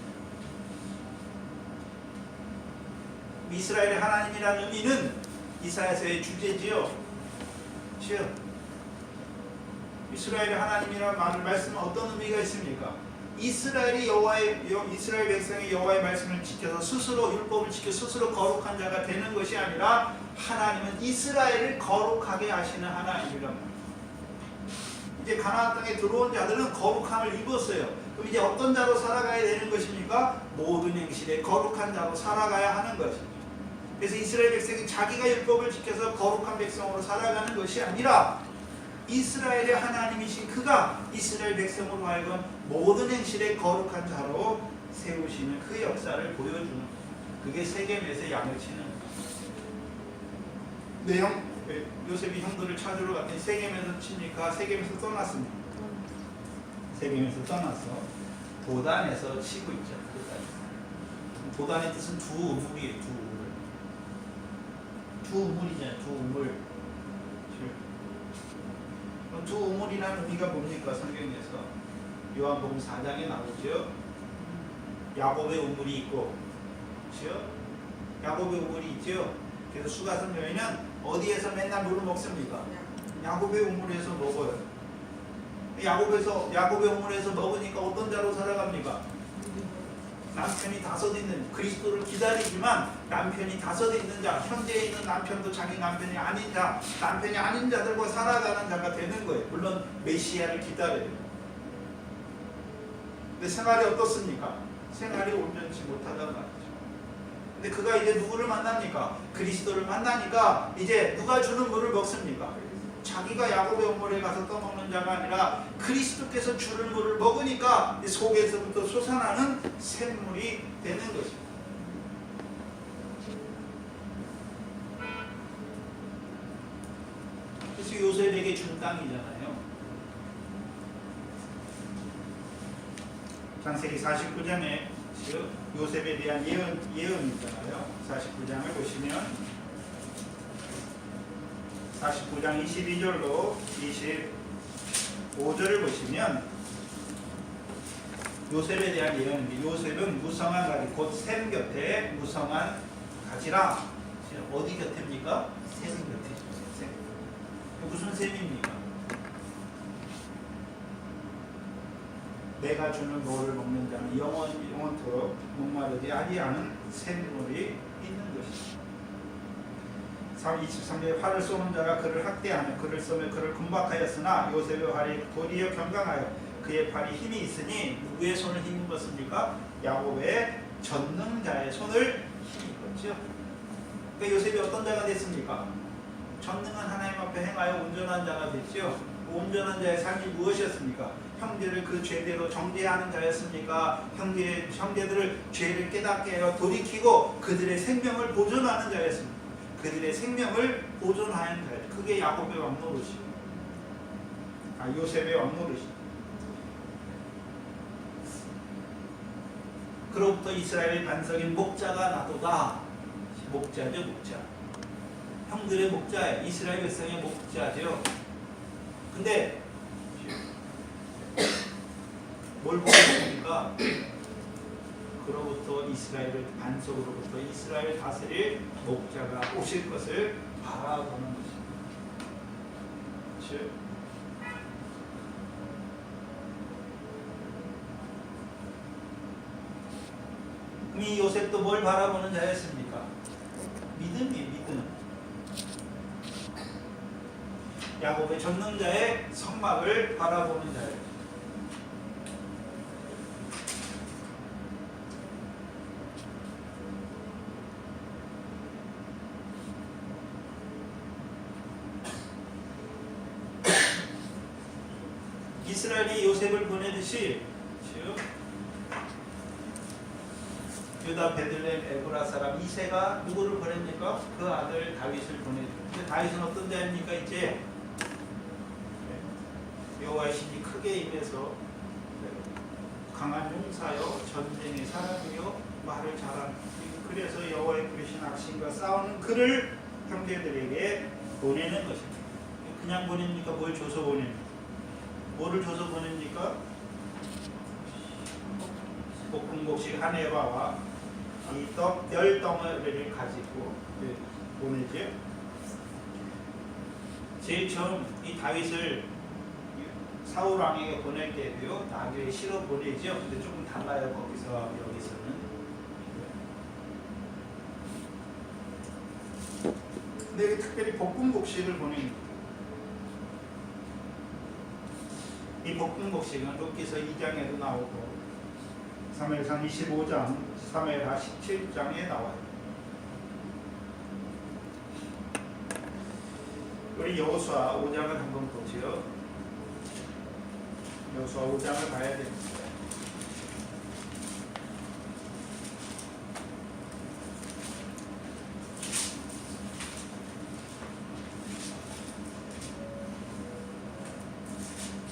이스라엘의 하나님이라는 의미는 이사야서의 주제지요. 이스라엘의 하나님이라는 말씀은 어떤 의미가 있습니까? 이스라엘 백성이 여호와의 말씀을 지켜서 스스로 율법을 지켜 스스로 거룩한 자가 되는 것이 아니라 하나님은 이스라엘을 거룩하게 하시는 하나님이란 말이에요. 이제 가나안 땅에 들어온 자들은 거룩함을 입었어요. 그럼 이제 어떤 자로 살아가야 되는 것입니까? 모든 행실에 거룩한 자로 살아가야 하는 것이죠. 그래서 이스라엘 백성이 자기가 율법을 지켜서 거룩한 백성으로 살아가는 것이 아니라 이스라엘의 하나님이신 그가 이스라엘 백성으로 하여금 모든 행실에 거룩한 자로 세우시는 그 역사를 보여주는 그게 세겜에서 양을 치는 요셉이 형들을 찾으러 갔더니 세겜에서 칩니까? 세겜에서 떠났습니다. 세겜에서 떠나서 도단에서 치고 있죠. 도단의 뜻은 두 우물이에요. 두 우물이잖아요. 두 우물. 두 우물이라는 의미가 뭡니까? 성경에서 요한복음 4장에 나오죠. 야곱의 우물이 있고, 그렇죠? 야곱의 우물이 있죠. 그래서 수가성 여인은 어디에서 맨날 물을 먹습니까? 야곱의 우물에서 먹어요. 야곱의 우물에서 먹으니까 어떤 자로 살아갑니까? 남편이 5 있는 그리스도를 기다리지만 남편이 5 있는 자, 현재에 있는 남편도 자기 남편이 아닌 자, 남편이 아닌 자들과 살아가는 자가 되는 거예요. 물론 메시아를 기다려요. 근데 생활이 어떻습니까? 생활이 온전치 못하단 말이죠. 근데 그가 이제 누구를 만납니까? 그리스도를 만나니까 이제 누가 주는 물을 먹습니까? 자기가 야곱의 우물에 가서 떠먹는 자가 아니라 그리스도께서 주는 물을 먹으니까 속에서부터 솟아나는 샘물이 되는 것입니다. 그래서 요셉에게 준 땅이잖아요. 창세기 49장에 요셉에 대한 예언이 있잖아요. 49장을 보시면 49장 22절로 25절을 보시면 요셉에 대한 예언입니다. 요셉은 무성한 가지, 곧 샘 곁에 무성한 가지라. 어디 곁입니까? 샘 곁에. 샘. 무슨 샘입니까? 내가 주는 노를 먹는 자는 영원토록 목마르지 아니하는 샘물이 있는 것이다. 23절에 활을 쏘는 자가 그를 학대하며 그를 쏘며 그를 군박하였으나 요셉의 활이 도리어 경강하여 그의 팔이 힘이 있으니 누구의 손을 힘입은 것입니까? 야곱의 전능자의 손을 힘입었죠. 그러니까 요셉이 어떤 자가 됐습니까? 전능한 하나님 앞에 행하여 온전한 자가 됐죠. 온전한 자의 삶이 무엇이었습니까? 형제를 그 죄대로 정죄하는 자였습니까? 형제들을 죄를 깨닫게 하여 돌이키고 그들의 생명을 보존하는 자였습니다. 그들의 생명을 보존하는 자예요. 그게 야곱의 왕노릇이에요. 요셉의 왕노릇이에요. 그로부터 이스라엘의 반석인 목자가 나도다. 목자죠, 목자. 형들의 목자예요. 이스라엘 백성의 목자죠. 근데 뭘 보고 있습니까? 그로부터 이스라엘을 반석으로부터 이스라엘 다스릴 목자가 오실 것을 바라보는 것입니다. 즉 이 요셉도 뭘 바라보는 자였습니까? 믿음이에요, 믿음. 야곱의 전능자의 성막을 바라보는 자예요. 이스라엘이 요셉을 보내듯이 유다 베들레헴 에브라 사람 이새가 누구를 보냅니까? 그 아들 다윗을 보내죠. 근데 다윗은 어떤 자입니까? 이제 여호와의 신이 크게 임해서 강한 용사요 전쟁의 사람이요 말을 잘하는, 그래서 여호와의 부르신 악신과 싸우는 그를 형제들에게 보내는 것입니다. 그냥 보냅니까? 뭘 줘서 보냅니까? 뭐를 줘서 보냅니까? 볶음곡식 한 에바와 이 떡 10덩어리를 가지고 보내죠. 제일 처음 이 다윗을 사울 왕에게 보낼 때도요, 나귀에 실어 보내죠. 근데 조금 달라요, 거기서 여기서는. 근데 특별히 볶음곡식을 보냅니다. 이 볶음곡식은 룻기서 2장에도 나오고 사무엘상 25장, 사무엘하 17장에 나와요. 우리 여호수아 5장을 한번 보죠. 여호수아 5장을 봐야 됩니다.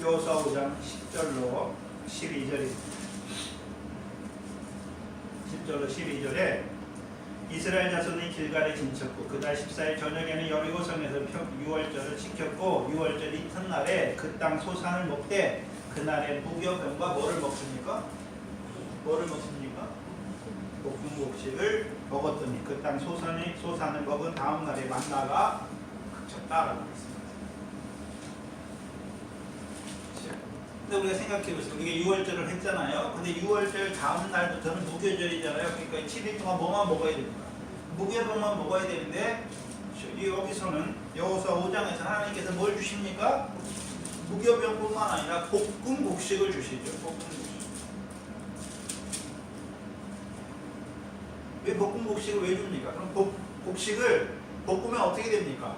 여호수아 5장 10절로 12절입니다. 10절로 12절에 이스라엘 자손이 길갈에 진쳤고 그달 14일 저녁에는 여리고성에서 유월절을 지켰고 유월절 이튿날에 그 땅 소산을 먹되 그날에 무교병과 뭐를 먹습니까? 뭐를 먹습니까? 볶음곡식을 먹었더니 그 땅 소산을 먹은 다음 날에 만나가 그쳤다라고 했습니다. 근데 우리가 생각해보세요. 우리가 6월절을 했잖아요. 근데 6월절 다음 날부터는 무교절이잖아요. 그러니까 7일 동안 뭐만 먹어야 됩니까? 무교병만 먹어야 되는데 여기서는 여호수아 5장에서 하나님께서 뭘 주십니까? 무교병뿐만 아니라 볶음곡식을 주시죠. 볶음곡식. 왜 볶음곡식을 왜 줍니까? 그럼 곡식을 볶으면 어떻게 됩니까?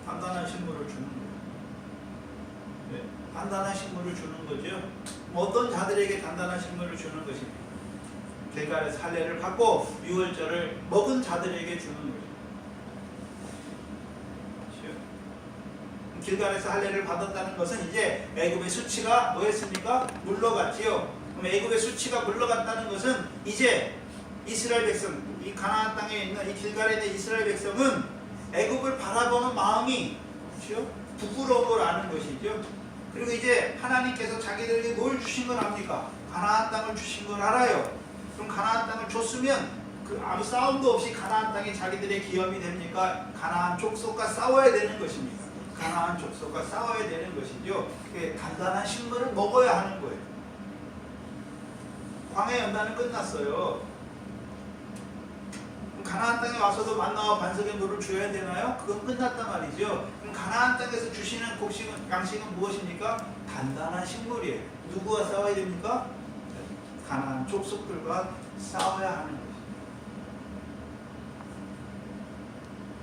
단단한 식물을 주는 거예요. 네. 단단한 식물을 주는 거죠. 어떤 자들에게 단단한 식물을 주는 것입니까? 길갈에서 할례를 받고 유월절을 먹은 자들에게 주는 거죠. 길갈에서 할례를 받았다는 것은 이제 애굽의 수치가 뭐였습니까? 물러갔지요. 그럼 애굽의 수치가 물러갔다는 것은 이제 이스라엘 백성, 이 가나안 땅에 있는 이 길갈에 있는 이스라엘 백성은 애굽을 바라보는 마음이 그렇죠? 부끄러움을 아는 것이죠. 그리고 이제 하나님께서 자기들에게 뭘 주신 걸 압니까? 가나안 땅을 주신 걸 알아요. 그럼 가나안 땅을 줬으면 그 아무 싸움도 없이 가나안 땅이 자기들의 기업이 됩니까? 가나안 족속과 싸워야 되는 것입니다. 가나안 족속과 싸워야 되는 것이죠. 단단한 식물을 먹어야 하는 거예요. 광야 연단은 끝났어요. 그럼 가나안 땅에 와서도 만나와 반석의 물을 줘야 되나요? 그건 끝났단 말이죠. 그럼 가나안 땅에서 주시는 곡식은, 양식은 무엇입니까? 단단한 식물이에요. 누구와 싸워야 됩니까? 가나안 족속들과 싸워야 하는 거죠.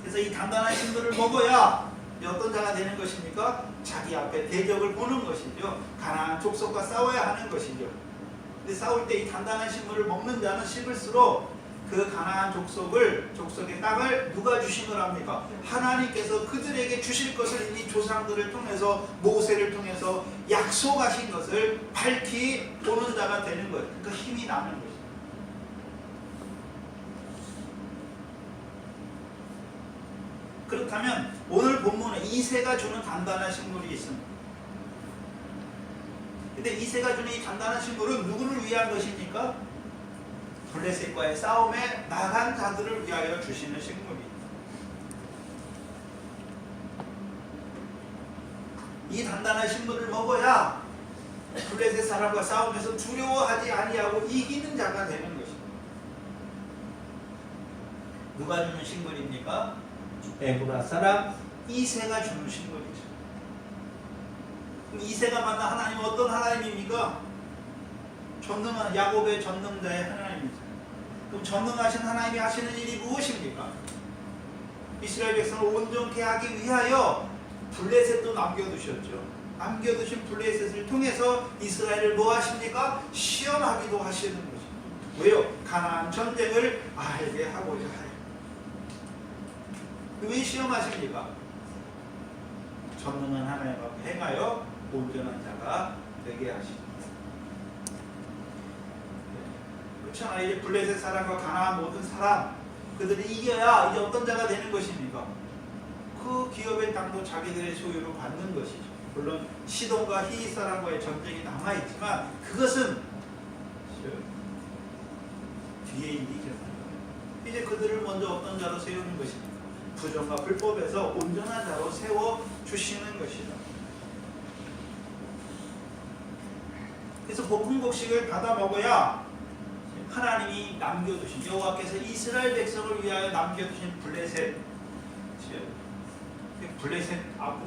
그래서 이 단단한 식물을 먹어야 어떤 자가 되는 것입니까? 자기 앞에 대적을 보는 것이죠. 가나안 족속과 싸워야 하는 것이죠. 근데 싸울 때 이 단단한 식물을 먹는 자는 씹을수록 그 가나안 족속의 땅을 누가 주심을 합니까? 하나님께서 그들에게 주실 것을 이미 조상들을 통해서, 모세를 통해서 약속하신 것을 밝히 보는 자가 되는 거예요. 그러니까 힘이 나는 거죠. 그렇다면 오늘 본문에 이새가 주는 단단한 식물이 있습니다. 근데 이새가 주는 이 단단한 식물은 누구를 위한 것입니까? 블레셋과의 싸움에 나간 자들을 위하여 주시는 식물입니다. 이 단단한 식물을 먹어야 블레셋 사람과 싸움에서 두려워하지 아니하고 이기는 자가 되는 것입니다. 누가 주는 식물입니까? 에브라 사람 이새가 주는 식물이죠. 그럼 이새가 만난 하나님은 어떤 하나님입니까? 전능한 야곱의 전능자의 하나님이죠. 그럼 전능하신 하나님이 하시는 일이 무엇입니까? 이스라엘 백성을 온전케 하기 위하여 블레셋도 남겨두셨죠. 남겨두신 블레셋을 통해서 이스라엘을 뭐 하십니까? 시험하기도 하시는 거죠. 왜요? 가나안 전쟁을 알게 하고자 하여. 왜 시험하십니까? 전능한 하나님 앞에 행하여 온전한 자가 되게 하십니다. 그렇잖아요. 이제 블레셋 사람과 가나안 모든 사람, 그들이 이겨야 이제 어떤 자가 되는 것입니까? 그 기업의 땅도 자기들의 소유로 받는 것이죠. 물론 시돈과 히윗 사람과의 전쟁이 남아있지만 그것은 뒤에 일이죠. 이제 그들을 먼저 어떤 자로 세우는 것입니까? 부정과 불법에서 온전한 자로 세워주시는 것이죠. 그래서 볶은 곡식을 받아 먹어야 하나님이 남겨두신, 여호와께서 이스라엘 백성을 위하여 남겨두신 블레셋,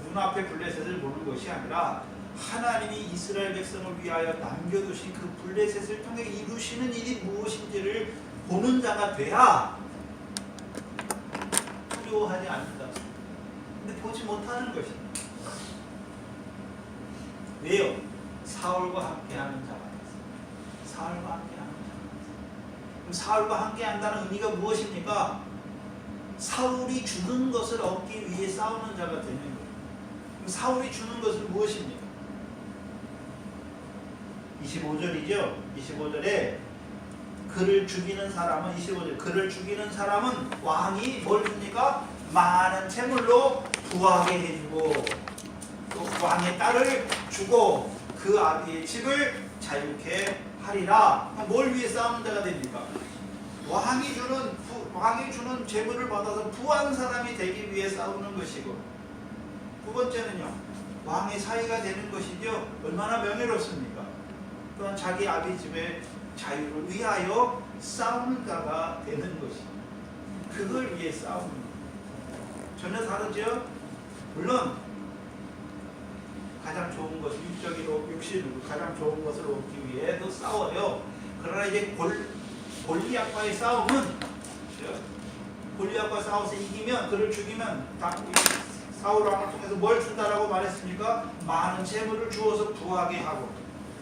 눈앞에 블레셋을 보는 것이 아니라 하나님이 이스라엘 백성을 위하여 남겨두신 그 블레셋을 통해 이루시는 일이 무엇인지를 보는 자가 돼야 두려워하지 않는다. 근데 보지 못하는 것입니다. 왜요? 사울과 함께하는 자가 있어요. 사울과 함께하는 자가 있어요. 그럼 사울과 함께한다는 의미가 무엇입니까? 사울이 주는 것을 얻기 위해 싸우는 자가 되는 거예요. 그럼 사울이 주는 것은 무엇입니까? 25절이죠. 25절에 그를 죽이는 사람은 25절 그를 죽이는 사람은 왕이 뭘 줍니까? 많은 재물로 부하게 해주고 또 왕의 딸을 주고 그 아비의 집을 자유케 하리라. 뭘 위해 싸우는 자가 됩니까? 왕이 주는 재물을 받아서 부한 사람이 되기 위해 싸우는 것이고, 두 번째는요, 왕의 사위가 되는 것이죠. 얼마나 명예롭습니까? 또한 자기 아비 집의 자유를 위하여 싸우는 자가 되는 것입니다. 그걸 위해 싸우는 거예요. 전혀 다르죠? 물론 가장 좋은 것을 육적으로 육신으로 가장 좋은 것을 얻기 위해도 싸워요. 그러나 이제 골리앗과의 싸움은 골리앗과 싸워서 이기면, 그를 죽이면 사울 왕을 통해서 뭘 준다라고 말했습니까? 많은 재물을 주어서 부하게 하고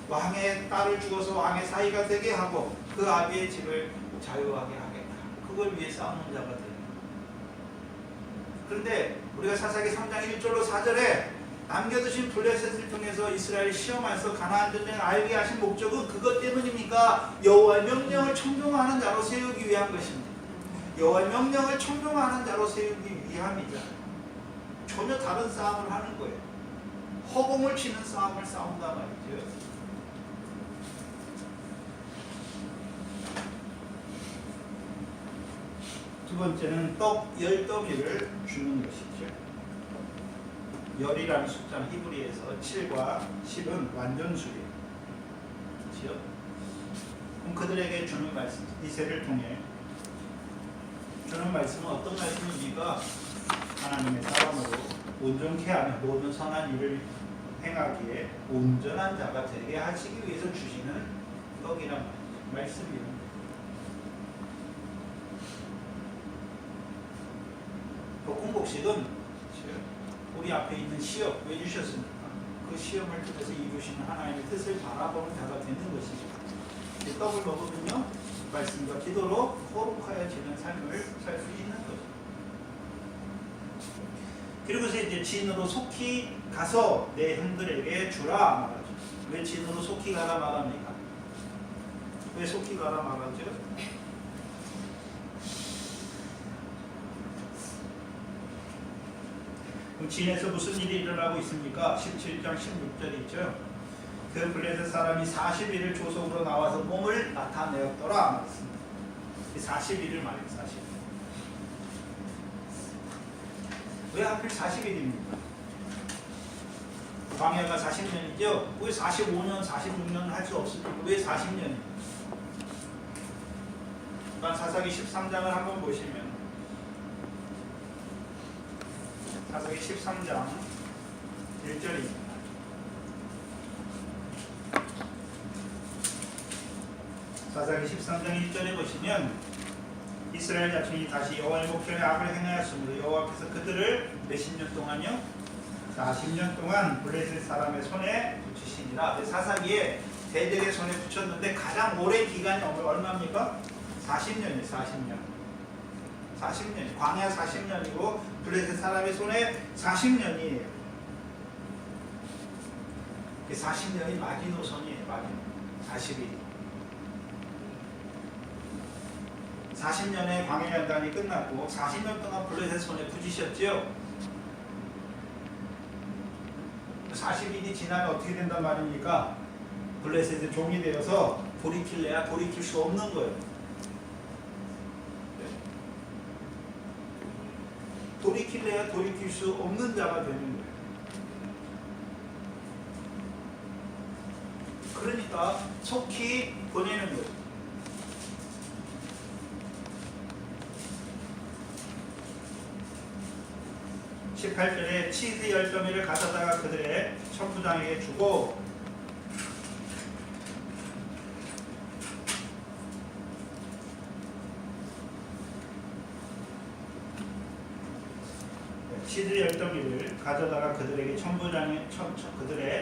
왕의 딸을 주어서 왕의 사위가 되게 하고 그 아비의 집을 자유하게 하겠다. 그걸 위해 싸우는 자가 됩니다. 그런데 우리가 사사기 3장 1절로 4절에 남겨두신 블레셋을 통해서 이스라엘 시험하여서 가나안 전쟁을 알게 하신 목적은 그것 때문입니까? 여호와의 명령을 청종하는 자로 세우기 위한 것입니다. 여호와의 명령을 청종하는 자로 세우기 위함이죠. 전혀 다른 싸움을 하는 거예요. 허공을 치는 싸움을 싸운단 말이죠. 두 번째는 떡 10더미를 주는 것이죠. 열이라는 숫자는 히브리에서 7과 10은 완전수예요. 그렇죠? 그럼 그들에게 주는 말씀, 이세를 통해 주는 말씀은 어떤 말씀입니까? 하나님의 사람으로 온전케 하며 모든 선한 일을 행하기에 온전한 자가 되게 하시기 위해서 주시는 떡이란 말씀입니다. 볶음곡식은 우리 앞에 있는 시험 왜 주셨습니까? 그 시험을 통해서 이루시는 하나님의 뜻을 바라보는 자가 되는 것이죠. 이 떡을 먹으면요, 말씀과 기도로 거룩하여지는 삶을 살 수 있는 거죠. 그리고서 이제 진으로 속히 가서 내 형들에게 주라 말하죠. 왜 진으로 속히 가라 말합니까? 왜 속히 가라 말하죠? 그럼 진에서 무슨 일이 일어나고 있습니까? 17장 16절 있죠. 그 블레셋 사람이 40일을 조속으로 나와서 몸을 나타내었더라 말했습니다. 40일을 말해요. 40일. 왜 하필 40일입니까? 광야가 40년이죠. 왜 45년, 46년을 할 수 없습니까? 왜 40년입니까? 사사기 13장을 한번 보시면 사사기 13장 1절입니다. 사사기 13장 1절에 보시면 이스라엘 자손이 다시 여호와의 목전에 악을 행하였으므로 여호와께서 그들을 몇십 년 동안요? 40년 동안 블레셋 사람의 손에 붙이시니라. 사사기에 대적의 손에 붙였는데 가장 오랜 기간이 얼마입니까? 40년이에요. 40년. 40년. 광야 40년이고 블레셋 사람의 손에 40년이에요. 40년이 마지노선이에요. 마지노. 40일. 40년의 광야 연단이 끝났고 40년 동안 블레셋 손에 붙이셨죠. 40일이 지나면 어떻게 된단 말입니까? 블레셋의 종이 되어서 돌이킬래야 돌이킬 수 없는 거예요. 돌이킬래야 돌이킬 수 없는 자가 되는 거예요. 그러니까 속히 보내는 거예요. 18절에 치즈 10더미를 가져다가 그들의 천부장에게 주고 치즈 10더미를 가져다가 그들의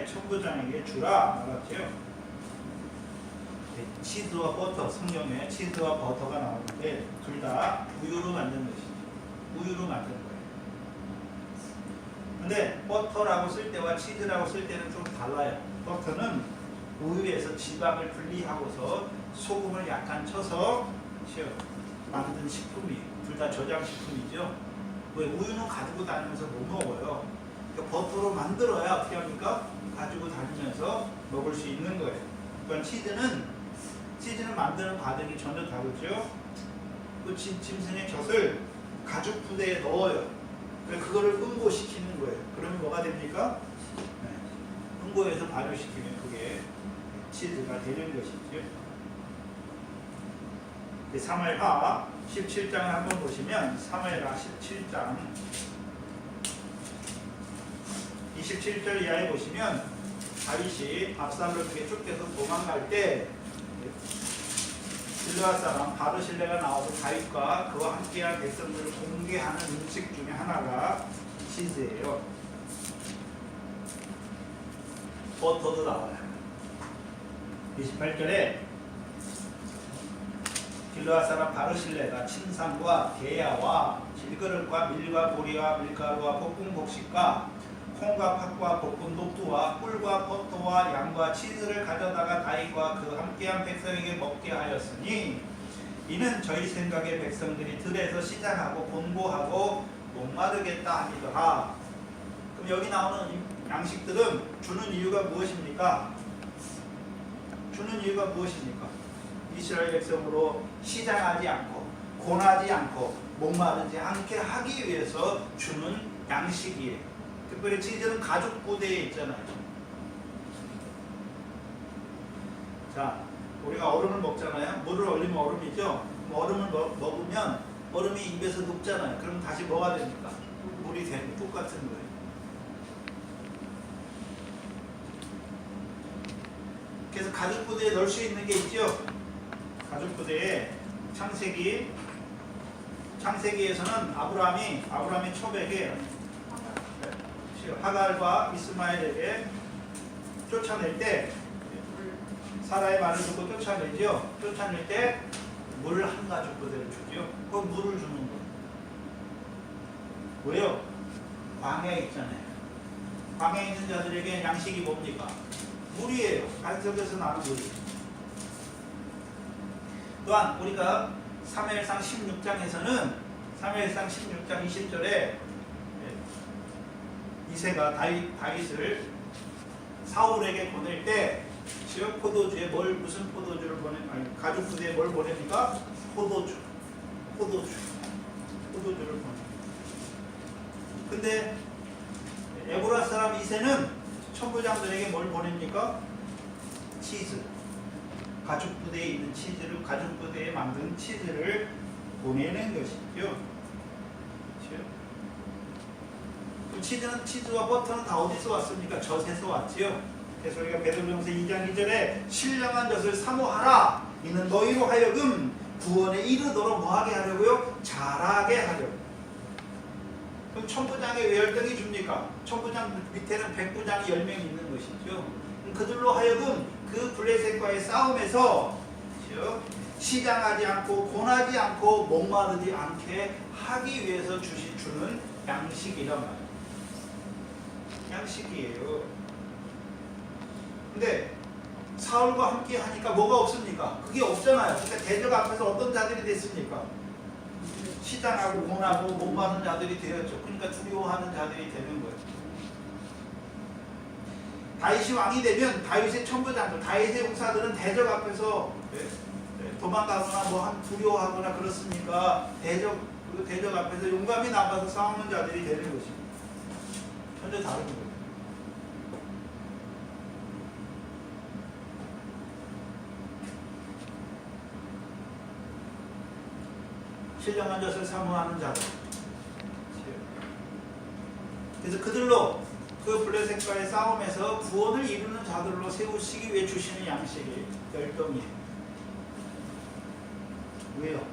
천부장에게 주라 말았죠. 치즈와 버터, 성경에 치즈와 버터가 나오는데 둘 다 우유로 만든 것이죠. 우유로 만든 거예요. 근데 버터라고 쓸 때와 치즈라고 쓸 때는 좀 달라요. 버터는 우유에서 지방을 분리하고서 소금을 약간 쳐서 만든 식품이에요. 둘 다 저장식품이죠. 왜? 우유는 가지고 다니면서 못 먹어요. 그러니까 버터로 만들어야 어떻게 합니까? 가지고 다니면서 먹을 수 있는 거예요. 그러니까 치즈는 만드는 과정이 전혀 다르죠. 그 짐승의 젖을 가죽 부대에 넣어요. 그거를 응고시키는 거예요. 그러면 뭐가 됩니까? 응고해서 발효시키면 그게 치즈가 되는 것이죠. 사무엘하 17장을 한번 보시면 사무엘하 17장 27절 이하에 보시면 다윗이 압살롬에게 쫓겨서 도망갈 때 길르앗 사람 바르실레가 나와서 다윗과 그와 함께한 백성들을 공개하는 음식 중에 하나가 치즈예요. 버터도 나와요. 28절에 길르앗 사람 바르실레가 침상과 게야와 질그릇과 밀과 보리와 밀가루와 볶은 곡식과 콩과 팥과 볶은 녹두와 꿀과 버터와 양과 치즈를 가져다가 다윗과 그 함께한 백성에게 먹게 하였으니 이는 저희 생각에 백성들이 들에서 시장하고 곤고하고 목마르겠다 하니더라. 그럼 여기 나오는 양식들은 주는 이유가 무엇입니까? 주는 이유가 무엇입니까? 이스라엘 백성으로 시장하지 않고 고나지 않고 목마르지 않게 하기 위해서 주는 양식이에요. 특별히 치즈는 가죽 부대에 있잖아요. 자, 우리가 얼음을 먹잖아요. 물을 얼리면 얼음이죠. 얼음을 먹으면 얼음이 입에서 녹잖아요. 그럼 다시 뭐가 됩니까? 물이 되는 똑같은 거예요. 그래서 가죽 부대에 넣을 수 있는 게 있죠. 가죽 부대에 창세기에서는 아브라함이 초백에 하갈과 이스마엘에게 쫓아낼 때 사라의 말을 듣고 쫓아내죠. 쫓아낼 때 물 한 가죽 부대를 주죠. 그 물을 주는 거예요. 왜요? 광야에 있잖아요. 광야에 있는 자들에게 양식이 뭡니까? 물이에요. 반석에서 나는 물이. 또한 우리가 사무엘상 16장에서는 사무엘상 16장 20절에 이새가 다윗을 사울에게 보낼 때 포도주에 무슨 포도주를 가죽 부대에 뭘 보냅니까? 포도주를 보냅니다. 근데 에브라 사람 이새는 천부장들에게 뭘 보냅니까? 치즈. 가죽 부대에 있는 치즈를, 가죽 부대에 만든 치즈를 보내는 것이죠. 그 치즈와 버터는 다 어디서 왔습니까? 젖에서 왔지요. 그래서 우리가 베드로전서 2장 2절에 신령한 젖을 사모하라. 이는 너희로 하여금 구원에 이르도록 뭐하게 하려고요? 자라게 하려고. 그럼 천부장에 왜 열등이 줍니까? 천부장 밑에는 백부장이 10명 있는 것이죠. 그들로 하여금 그 블레셋과의 싸움에서 시장하지 않고 고나지 않고 목마르지 않게 하기 위해서 주는 양식이란 말이에요. 양식이에요. 근데 사울과 함께 하니까 뭐가 없습니까? 그게 없잖아요. 그러니까 대적 앞에서 어떤 자들이 됐습니까? 시장하고 고나고 목마른 자들이 되었죠. 그러니까 두려워하는 자들이 되는 거예요. 다윗이 왕이 되면 다윗의 천부장들, 다윗의 용사들은 대적 앞에서 도망가거나 두려워하거나 그렇습니까? 대적 앞에서 용감히 나가서 싸우는 자들이 되는 것입니다. 전혀 다른 거예요. 신령한 젖을 사모하는 자들. 그래서 그들로 그 블레셋과의 싸움에서 구원을 이루는 자들로 세우시기 위해 주시는 양식이 열동이에요. 왜요?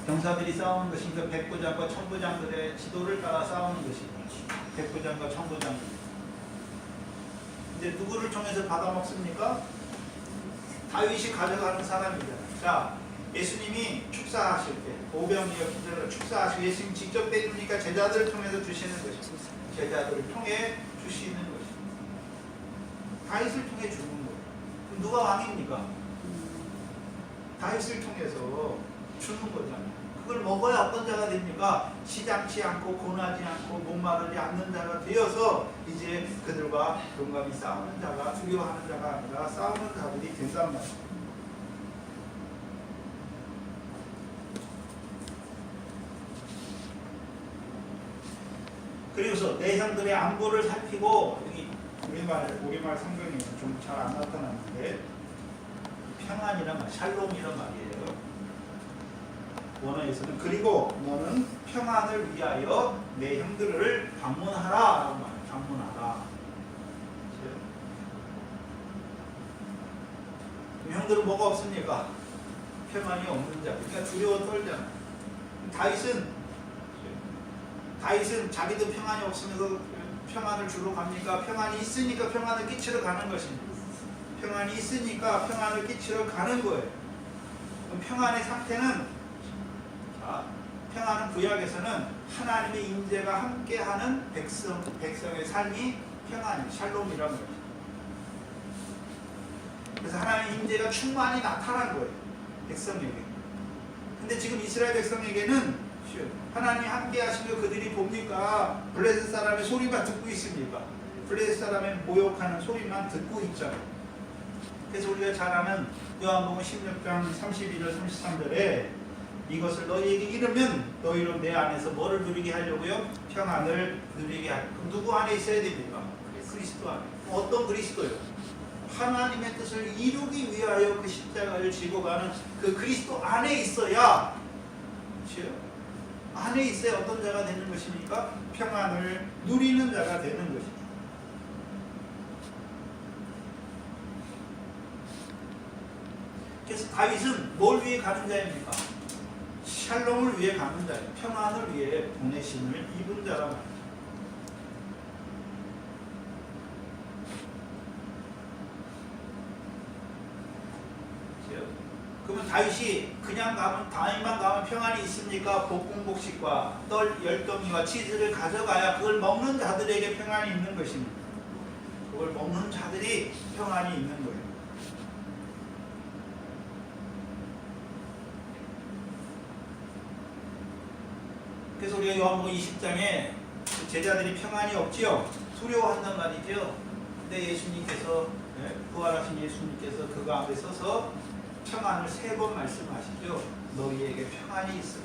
병사들이 싸우는 것인가? 백부장과 천부장들의 지도를 따라 싸우는 것입니다. 백부장과 천부장들. 이제 누구를 통해서 받아먹습니까? 다윗이 가져가는 사람이잖아요. 자, 예수님이 축사하실 때 오병이어 기절을 축사하시고 예수님 직접 때리니까 제자들을 통해서 주시는 것입니다. 제자들을 통해 주시는 것입니다. 다윗을 통해 주는 거예요. 그럼 누가 왕입니까? 다윗을 통해서 주는 거잖아요. 그걸 먹어야 어떤 자가 됩니까? 시장치 않고 고나지 않고 목마르지 않는 자가 되어서 이제 그들과 용감히 싸우는 자가, 두려워하는 자가 아니라 싸우는 자들이 된단 말이에요. 그래서 내형들의 안보를 살피고, 여기 우리말 성경에 좀 잘 안 나타났는데 평안이란 말, 샬롬이란 말이에요. 원어에서는. 그리고 너는 평안을 위하여 내 형들을 방문하라 라는 말이에요. 방문하라. 형들은 뭐가 없습니까? 평안이 없는 자. 그러니까 두려워 떨잖아. 다윗은 자기도 평안이 없으면서 평안을 주러 갑니까? 평안이 있으니까 평안을 끼치러 가는 것입니다. 평안이 있으니까 평안을 끼치러 가는 거예요. 그럼 평안의 상태는, 평안은 구약에서는 하나님의 임재가 함께하는 백성의 삶이 평안이, 샬롬이라는 거예요. 그래서 하나님의 임재가 충만히 나타난 거예요. 백성에게. 근데 지금 이스라엘 백성에게는 하나님이 함께 하시며 그들이 봅니까? 블레셋 사람의 소리만 듣고 있습니까? 블레셋 사람의 모욕하는 소리만 듣고 있잖아요. 그래서 우리가 잘 아는 요한복음 16장 32절 33절에 이것을 너희에게 이르면 너희로 내 안에서 뭐를 누리게 하려고요? 평안을 누리게 하려고. 누구 안에 있어야 됩니까? 그리스도 안에. 어떤 그리스도요? 하나님의 뜻을 이루기 위하여 그 십자가를 지고 가는 그 그리스도 안에 있어야, 그렇죠? 안에 있어야 어떤 자가 되는 것입니까? 평안을 누리는 자가 되는 것입니다. 그래서 다윗은 뭘 위해 가는 자입니까? 샬롬을 위해 가는 자예요. 평안을 위해 보내심을 입은 자란 말이에요. 그러면 다윗이 그냥 가면, 다윗만 가면 평안이 있습니까? 볶음복식과 떡 10덩이와 치즈를 가져가야 그걸 먹는 자들에게 평안이 있는 것입니다. 그걸 먹는 자들이 평안이 있는 거예요. 그래서 우리가 요한복음 20장에 제자들이 평안이 없지요? 두려워한단 말이죠. 근데 예수님께서, 부활하신 예수님께서 그 가운데 서서 평안을 3번 말씀하시죠. 너희에게 평안이 있으라,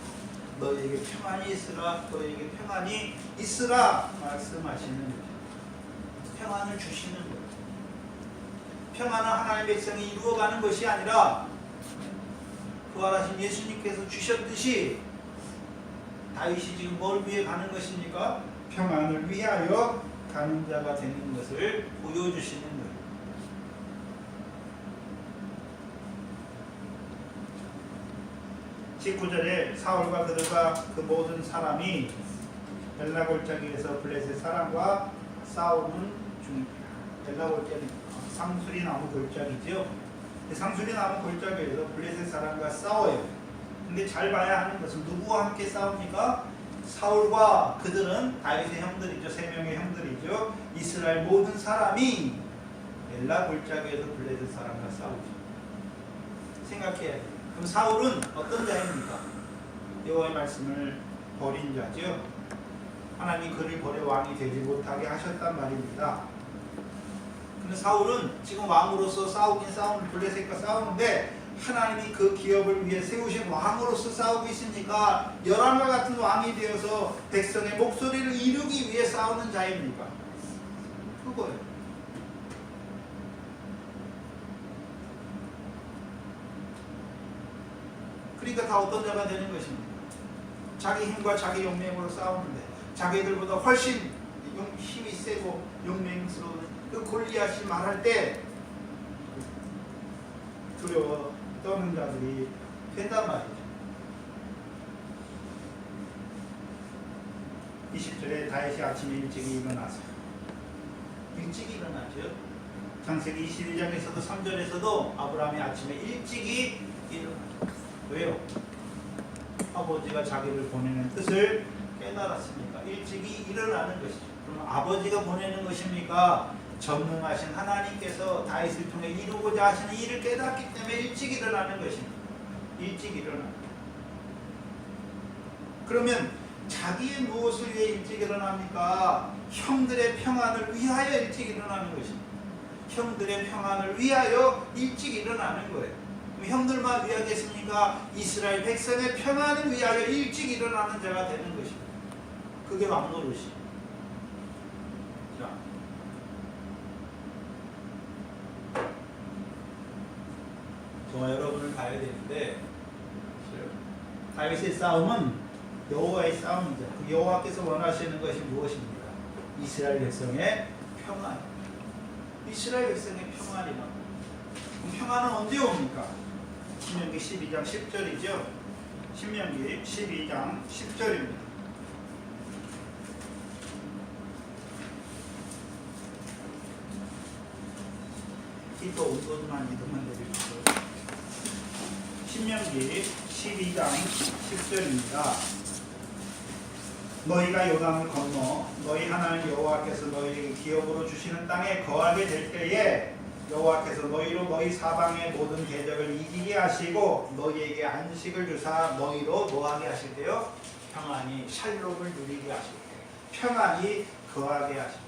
너희에게 평안이 있으라, 너희에게 평안이 있으라 말씀하시는 거죠. 평안을 주시는 거예요. 평안은 하나님의 백성이 이루어가는 것이 아니라 부활하신 예수님께서 주셨듯이 다윗이 지금 뭘 위해 가는 것입니까? 평안을 위하여 가는 자가 되는 것을 보여주시는 거예요. 19절에 사울과 그들과 그 모든 사람이 벨라 골짜기에서 블레셋 사람과 싸우는 중입니다. 벨라 골짜기, 상수리 나무 골짜기죠. 상수리 나무 골짜기에서 블레셋 사람과 싸워요. 근데 잘 봐야 하는 것은 누구와 함께 싸웁니까? 사울과 그들은 다윗의 형들이죠. 3명의 형들이죠. 이스라엘 모든 사람이 벨라 골짜기에서 블레셋 사람과 싸우죠. 생각해야 돼요. 그럼 사울은 어떤 자입니까? 여호와의 말씀을 버린 자죠. 하나님이 그를 버려 왕이 되지 못하게 하셨단 말입니다. 근데 사울은 지금 왕으로서 싸우긴 싸우는, 블레셋과 싸우는데 하나님이 그 기업을 위해 세우신 왕으로서 싸우고 있으니까 열왕과 같은 왕이 되어서 백성의 목소리를 이루기 위해 싸우는 자입니까? 그거예요. 그러니까 다 어떤 자가 되는 것입니다. 자기 힘과 자기 용맹으로 싸우는데 자기들보다 훨씬 힘이 세고 용맹스러운 그 골리앗이 말할 때 두려워 떠는 자들이 된단 말이죠. 20절에 다윗이 아침에 일찍 일어나서, 일찍 일어나죠. 창세기 22장에서도 3절에서도 아브라함이 아침에 일찍이 일어나죠. 왜요? 아버지가 자기를 보내는 뜻을 깨달았으니까 일찍이 일어나는 것이죠. 그럼 아버지가 보내는 것입니까? 전능하신 하나님께서 다윗을 통해 이루고자 하시는 일을 깨닫기 때문에 일찍 일어나는 것입니다. 일찍 일어나는. 그러면 자기의 무엇을 위해 일찍 일어납니까? 형들의 평안을 위하여 일찍 일어나는 것입니다. 형들의 평안을 위하여 일찍 일어나는 거예요. 형들만 위하겠습니까? 이스라엘 백성의 평안을 위하여 일찍 일어나는 자가 되는 것입니다. 그게 왕노릇이. 자, 저와 여러분을 봐야 되는데, 다윗의 싸움은 여호와의 싸움이죠. 그 여호와께서 원하시는 것이 무엇입니까? 이스라엘 백성의 평안. 이스라엘 백성의 평안이라. 그럼 평안은 언제 옵니까? 신명기 12장 10절이죠. 신명기 12장 10절입니다. 기도 온도만 이동만 내려주세요. 신명기 12장 10절입니다. 너희가 요단을 건너 너희 하나님 여호와께서 너희에게 기업으로 주시는 땅에 거하게 될 때에 여호와께서 너희로 너희 사방의 모든 대적을 이기게 하시고 너희에게 안식을 주사 너희로 뭐하게 하실 때요? 평안히 샬롬을 누리게 하실 때, 평안히 거하게 하실 때.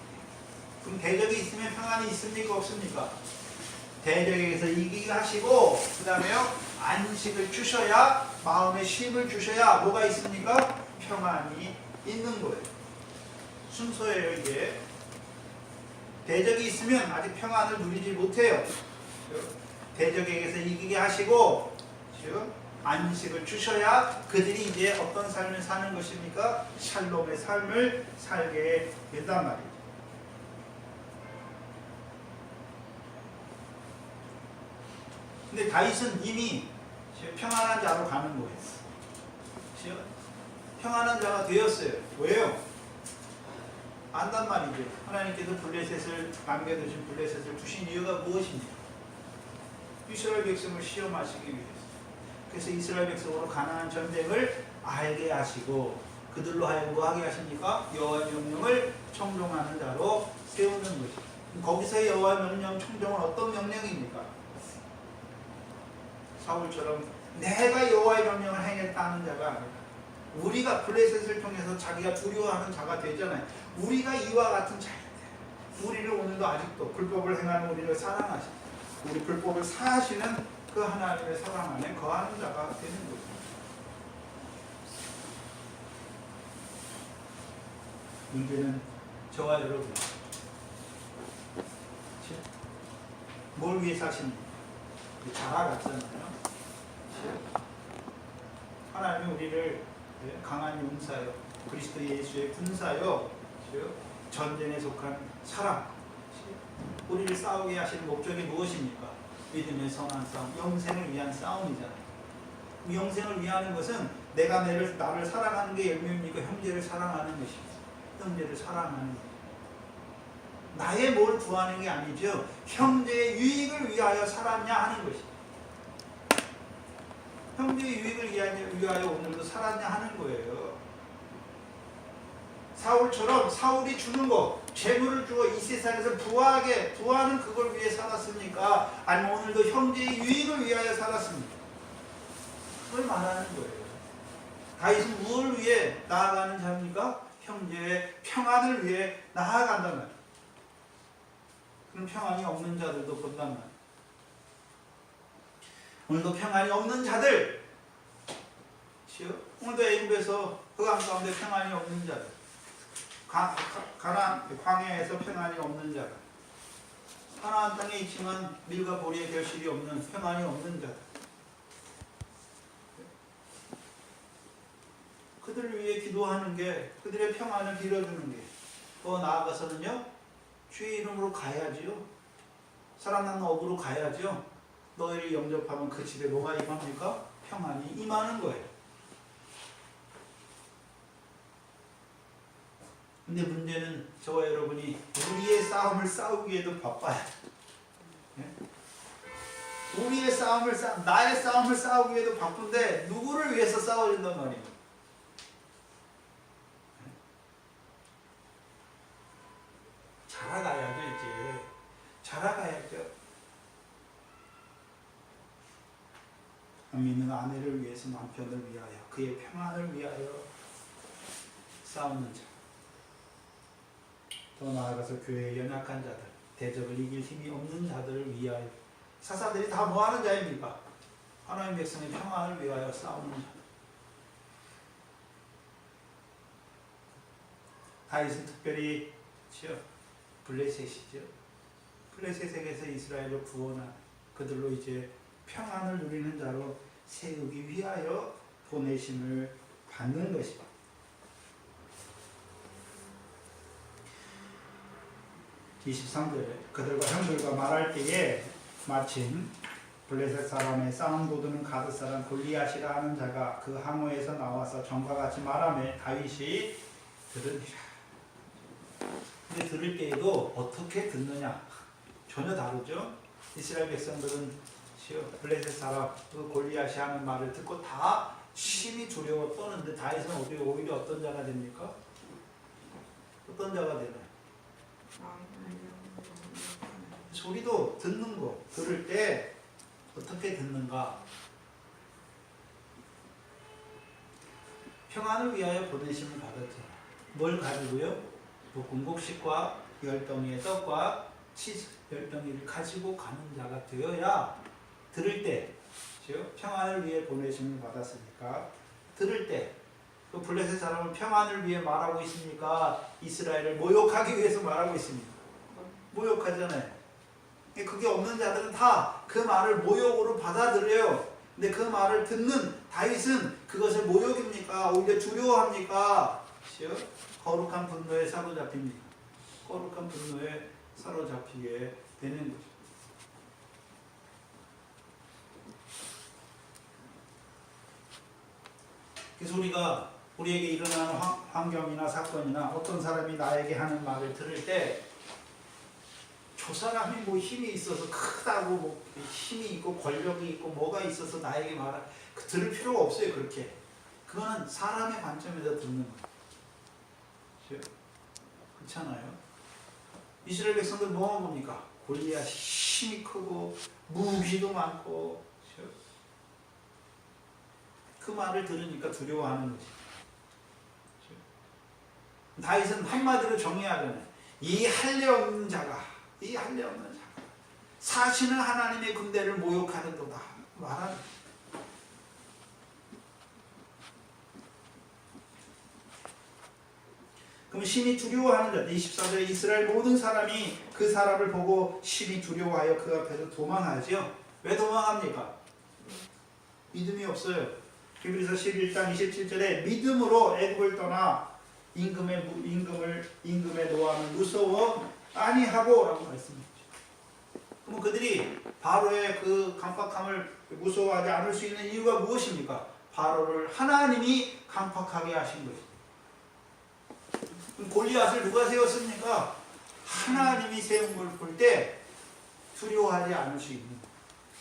그럼 대적이 있으면 평안이 있습니까? 없습니까? 대적에게서 이기게 하시고 그 다음에요 안식을 주셔야, 마음에 쉼을 주셔야 뭐가 있습니까? 평안이 있는 거예요. 순서예요 이게. 대적이 있으면 아직 평안을 누리지 못해요. 대적에게서 이기게 하시고 안식을 주셔야 그들이 이제 어떤 삶을 사는 것입니까? 샬롬의 삶을 살게 된단 말이에요. 근데 다윗은 이미 평안한 자로 가는 거예요. 평안한 자가 되었어요. 왜요? 안단 말이죠. 하나님께서 블레셋을 남겨두신 블레셋을 두신 이유가 무엇입니까? 이스라엘 백성을 시험하시기 위해서. 그래서 이스라엘 백성으로 가나안 전쟁을 알게 하시고 그들로 하여금 뭐 하게 하십니까? 여호와의 명령을 청종하는 자로 세우는 것이죠. 거기서의 여호와의 명령 청종은 어떤 명령입니까? 사울처럼 내가 여호와의 명령을 행했다는 자가 아니라 우리가 블레셋을 통해서 자기가 두려워하는 자가 되잖아요. 우리가 이와 같은 자인데 우리를 오늘도 아직도 불법을 행하는 우리를 사랑하시고 우리 불법을 사하시는 그 하나님의 사랑 안에 거하는 자가 되는 거죠. 문제는 저와 여러분 뭘 위해 사십니까? 자아같잖아요. 하나님이 우리를 강한 용사요, 그리스도 예수의 군사요, 전쟁에 속한 사람, 우리를 싸우게 하시는 목적이 무엇입니까? 믿음의 선한 싸움, 영생을 위한 싸움이잖아요. 영생을 위하는 것은 내가 나를 사랑하는 게 열매입니까? 형제를 사랑하는 것입니다. 형제를 사랑하는 것. 나의 뭘 구하는 게 아니죠. 형제의 유익을 위하여 살았냐 하는 것입니다. 형제의 유익을 위하여 오늘도 살았냐 하는 거예요. 사울처럼 사울이 주는 거, 재물을 주어 이 세상에서 부하는 그걸 위해 살았습니까? 아니면 오늘도 형제의 유익을 위하여 살았습니까? 그걸 말하는 거예요. 다윗은 무엇을 위해 나아가는 자입니까? 형제의 평안을 위해 나아간단 말이에요. 그럼 평안이 없는 자들도 본단 말이에요. 오늘도 평안이 없는 자들, 오늘도 애굽에서 흑암 가운데 평안이 없는 자들, 가나안 광야에서 평안이 없는 자들, 가나안 땅에 있지만 밀과 보리의 결실이 없는 평안이 없는 자들, 그들을 위해 기도하는 게, 그들의 평안을 빌어주는 게, 더 나아가서는요, 주의 이름으로 가야지요. 살아난 업으로 가야죠. 너희를 영접하면 그 집에 뭐가 임합니까? 평안이 임하는 거예요. 근데 문제는 저와 여러분이 우리의 싸움을 싸우기에도 바빠요. 우리의 싸움을 나의 싸움을 싸우기에도 바쁜데 누구를 위해서 싸워준단 말이에요? 자라가야죠. 이제 자라가야죠. 믿는 아내를 위해서 남편을 위하여 그의 평안을 위하여 싸우는 자, 더 나아가서 교회의 연약한 자들, 대적을 이길 힘이 없는 자들을 위하여, 사사들이 다 뭐하는 자입니까? 하나님 백성의 평안을 위하여 싸우는 자. 다윗은 특별히 블레셋이죠. 블레셋에게서 이스라엘을 구원한 그들로 이제 평안을 누리는 자로 세우기 위하여 보내심을 받는 것이다. (23절에) 그들과 형들과 말할 때에 마침 블레셋 사람의 싸움 도두는 가드 사람 골리앗이라 하는 자가 그 항우에서 나와서 전과 같이 말하며 다윗이 들으니라. 근데 들을 때에도 어떻게 듣느냐 전혀 다르죠. 이스라엘 백성들은 블레셋 사람 그 골리앗이 하는 말을 듣고 다 심히 두려워 떠는데 다윗은 오히려 어떤 자가 됩니까? 어떤 자가 되나요? 소리도 듣는 거, 들을 때 어떻게 듣는가? 평안을 위하여 보내심을 받았죠. 뭘 가지고요? 볶은 곡식과 10덩이의 떡과 치즈 10덩이를 가지고 가는 자가 되어야 들을 때, 평안을 위해 보내심을 받았으니까 들을 때, 그 블레셋 사람은 평안을 위해 말하고 있습니까? 이스라엘을 모욕하기 위해서 말하고 있습니다. 모욕하잖아요. 그게 없는 자들은 다 그 말을 모욕으로 받아들여요. 근데 그 말을 듣는 다윗은 그것을 모욕입니까? 오히려 두려워합니까? 거룩한 분노에 사로잡힙니다. 거룩한 분노에 사로잡히게 되는 거죠. 그래서 우리에게 일어나는 환경이나 사건이나 어떤 사람이 나에게 하는 말을 들을 때 저 사람이 뭐 힘이 있어서 크다고 뭐 힘이 있고 권력이 있고 뭐가 있어서 나에게 들을 필요가 없어요. 그렇게 그거는 사람의 관점에서 듣는 거예요. 그렇잖아요. 이스라엘 백성들 뭐만 봅니까? 골리앗이 힘이 크고 무기도 많고 그 말을 들으니까 두려워하는 거지. 다윗은 한마디로 정의하려면 이 할례 없는 자가 사시는 하나님의 군대를 모욕하는도다 말하는. 그럼 심히 두려워하는 자 24절에 이스라엘 모든 사람이 그 사람을 보고 심히 두려워하여 그 앞에서 도망하죠. 왜 도망합니까? 믿음이 없어요. 히브리서 11장 27절에 믿음으로 애굽을 떠나 임금의 노함을 무서워 아니하고 라고 말씀했죠. 그럼 그들이 바로의 그 강팍함을 무서워하지 않을 수 있는 이유가 무엇입니까? 바로를 하나님이 강팍하게 하신 거죠. 그럼 골리앗을 누가 세웠습니까? 하나님이 세운 걸 볼 때 두려워하지 않을 수 있는.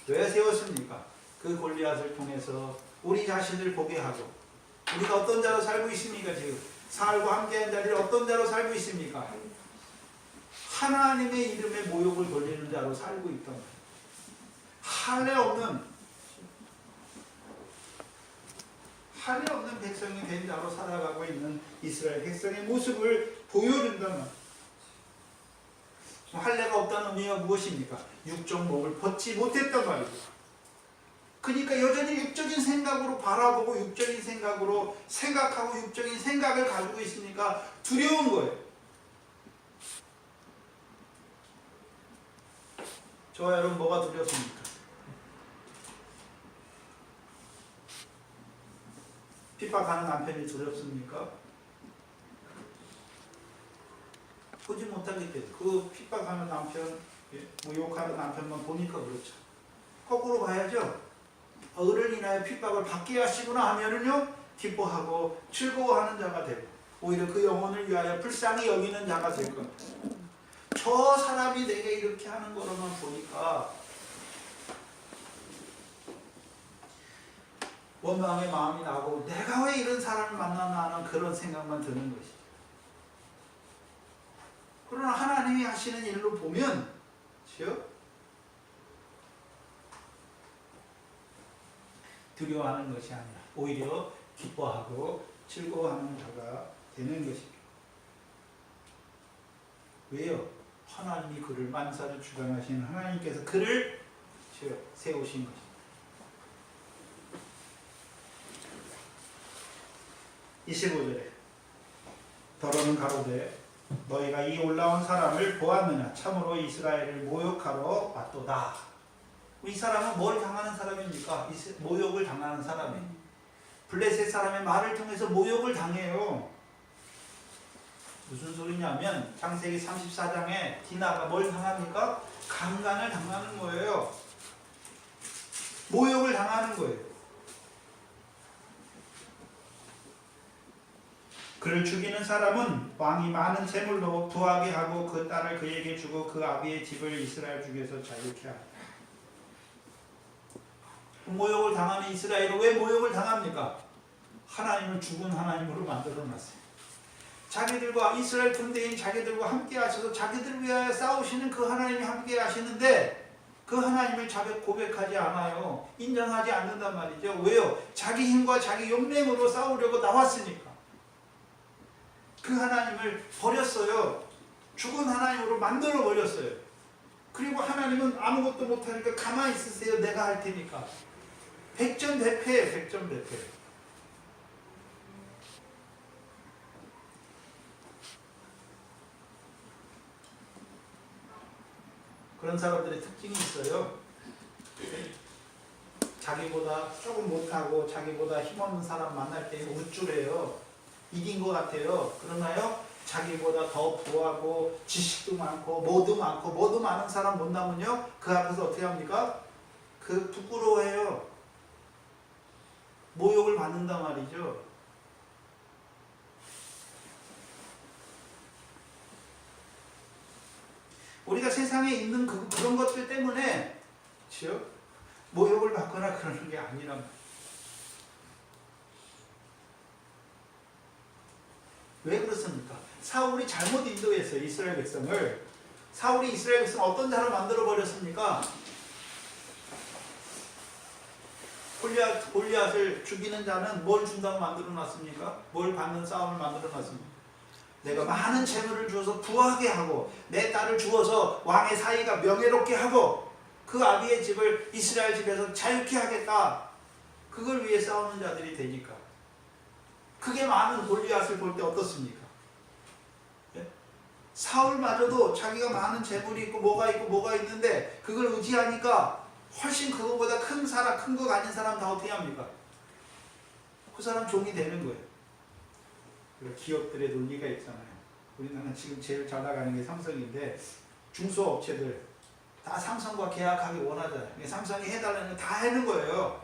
왜 세웠습니까? 그 골리앗을 통해서 우리 자신을 보게 하고 우리가 어떤 자로 살고 있습니까? 지금 살고 함께한 자리를 어떤 자로 살고 있습니까? 하나님의 이름에 모욕을 돌리는 자로 살고 있단 말이에요. 할례 없는 백성이 된 자로 살아가고 있는 이스라엘 백성의 모습을 보여준단 말이에요. 할례가 없다는 의미가 무엇입니까? 육적 몸을 벗지 못했단 말이죠. 그러니까 여전히 육적인 생각으로 바라보고 육적인 생각으로 생각하고 육적인 생각을 가지고 있으니까 두려운 거예요. 저와 여러분 뭐가 두렵습니까? 핍박하는 남편이 두렵습니까? 보지 못하기 때문에 그 핍박하는 남편, 모욕하는 남편만 보니까 그렇죠. 거꾸로 봐야죠. 을을 인하여 핍박을 받게 하시구나 하면은요 기뻐하고 즐거워하는 자가 되고 오히려 그 영혼을 위하여 불쌍히 여기는 자가 될 겁니다. 저 사람이 내게 이렇게 하는 거로만 보니까 원망의 마음이 나고 내가 왜 이런 사람을 만나나 하는 그런 생각만 드는 것이죠. 그러나 하나님이 하시는 일로 보면 두려워하는 것이 아니라 오히려 기뻐하고 즐거워하는 자가 되는 것입니다. 왜요? 하나님이 그를 만사를 주관하시는 하나님께서 그를 세우신 것입니다. 25절에 더러는 가로되 너희가 이 올라온 사람을 보았느냐? 참으로 이스라엘을 모욕하러 왔도다. 이 사람은 뭘 당하는 사람입니까? 모욕을 당하는 사람이에요. 블레셋 사람의 말을 통해서 모욕을 당해요. 무슨 소리냐면 창세기 34장에 디나가 뭘 당합니까? 강간을 당하는 거예요. 모욕을 당하는 거예요. 그를 죽이는 사람은 왕이 많은 재물로 부하게 하고 그 딸을 그에게 주고 그 아비의 집을 이스라엘 중에서 자유케 하라. 모욕을 당하는 이스라엘은 왜 모욕을 당합니까? 하나님을 죽은 하나님으로 만들어놨어요. 자기들과 이스라엘 군대인 자기들과 함께 하셔서 자기들 위하여 싸우시는 그 하나님이 함께 하시는데 그 하나님을 자격 고백하지 않아요. 인정하지 않는단 말이죠. 왜요? 자기 힘과 자기 용맹으로 싸우려고 나왔으니까. 그 하나님을 버렸어요. 죽은 하나님으로 만들어 버렸어요. 그리고 하나님은 아무것도 못하니까 가만히 있으세요. 내가 할 테니까. 백전백패예요. 백전백패. 그런 사람들의 특징이 있어요. 자기보다 조금 못하고 자기보다 힘없는 사람 만날 때 우쭐해요. 이긴 것 같아요. 그러나요? 자기보다 더 부하고 지식도 많고 뭐도 많은 사람 만나면요, 그 앞에서 어떻게 합니까? 그 부끄러워해요. 모욕을 받는단 말이죠. 우리가 세상에 있는 그런 것들 때문에 그렇죠? 모욕을 받거나 그러는 게 아니란 말이에요. 왜 그렇습니까? 사울이 잘못 인도했어요. 이스라엘 백성을. 사울이 이스라엘 백성을 어떤 자로 만들어 버렸습니까? 골리앗을 죽이는 자는 뭘 준다고 만들어 놨습니까? 뭘 받는 싸움을 만들어 놨습니까? 내가 많은 재물을 주어서 부하게 하고 내 딸을 주어서 왕의 사이가 명예롭게 하고 그 아비의 집을 이스라엘 집에서 자유케 하겠다. 그걸 위해 싸우는 자들이 되니까. 그게 많은 골리앗을 볼 때 어떻습니까? 예? 사울마저도 자기가 많은 재물이 있고 뭐가 있는데 그걸 의지하니까 훨씬 그거보다 큰 거 아닌 사람 다 어떻게 합니까? 그 사람 종이 되는 거예요. 기업들의 논리가 있잖아요. 우리나라는 지금 제일 잘 나가는 게 삼성인데 중소업체들 다 삼성과 계약하기 원하잖아요. 삼성이 해달라는 거 다 하는 거예요.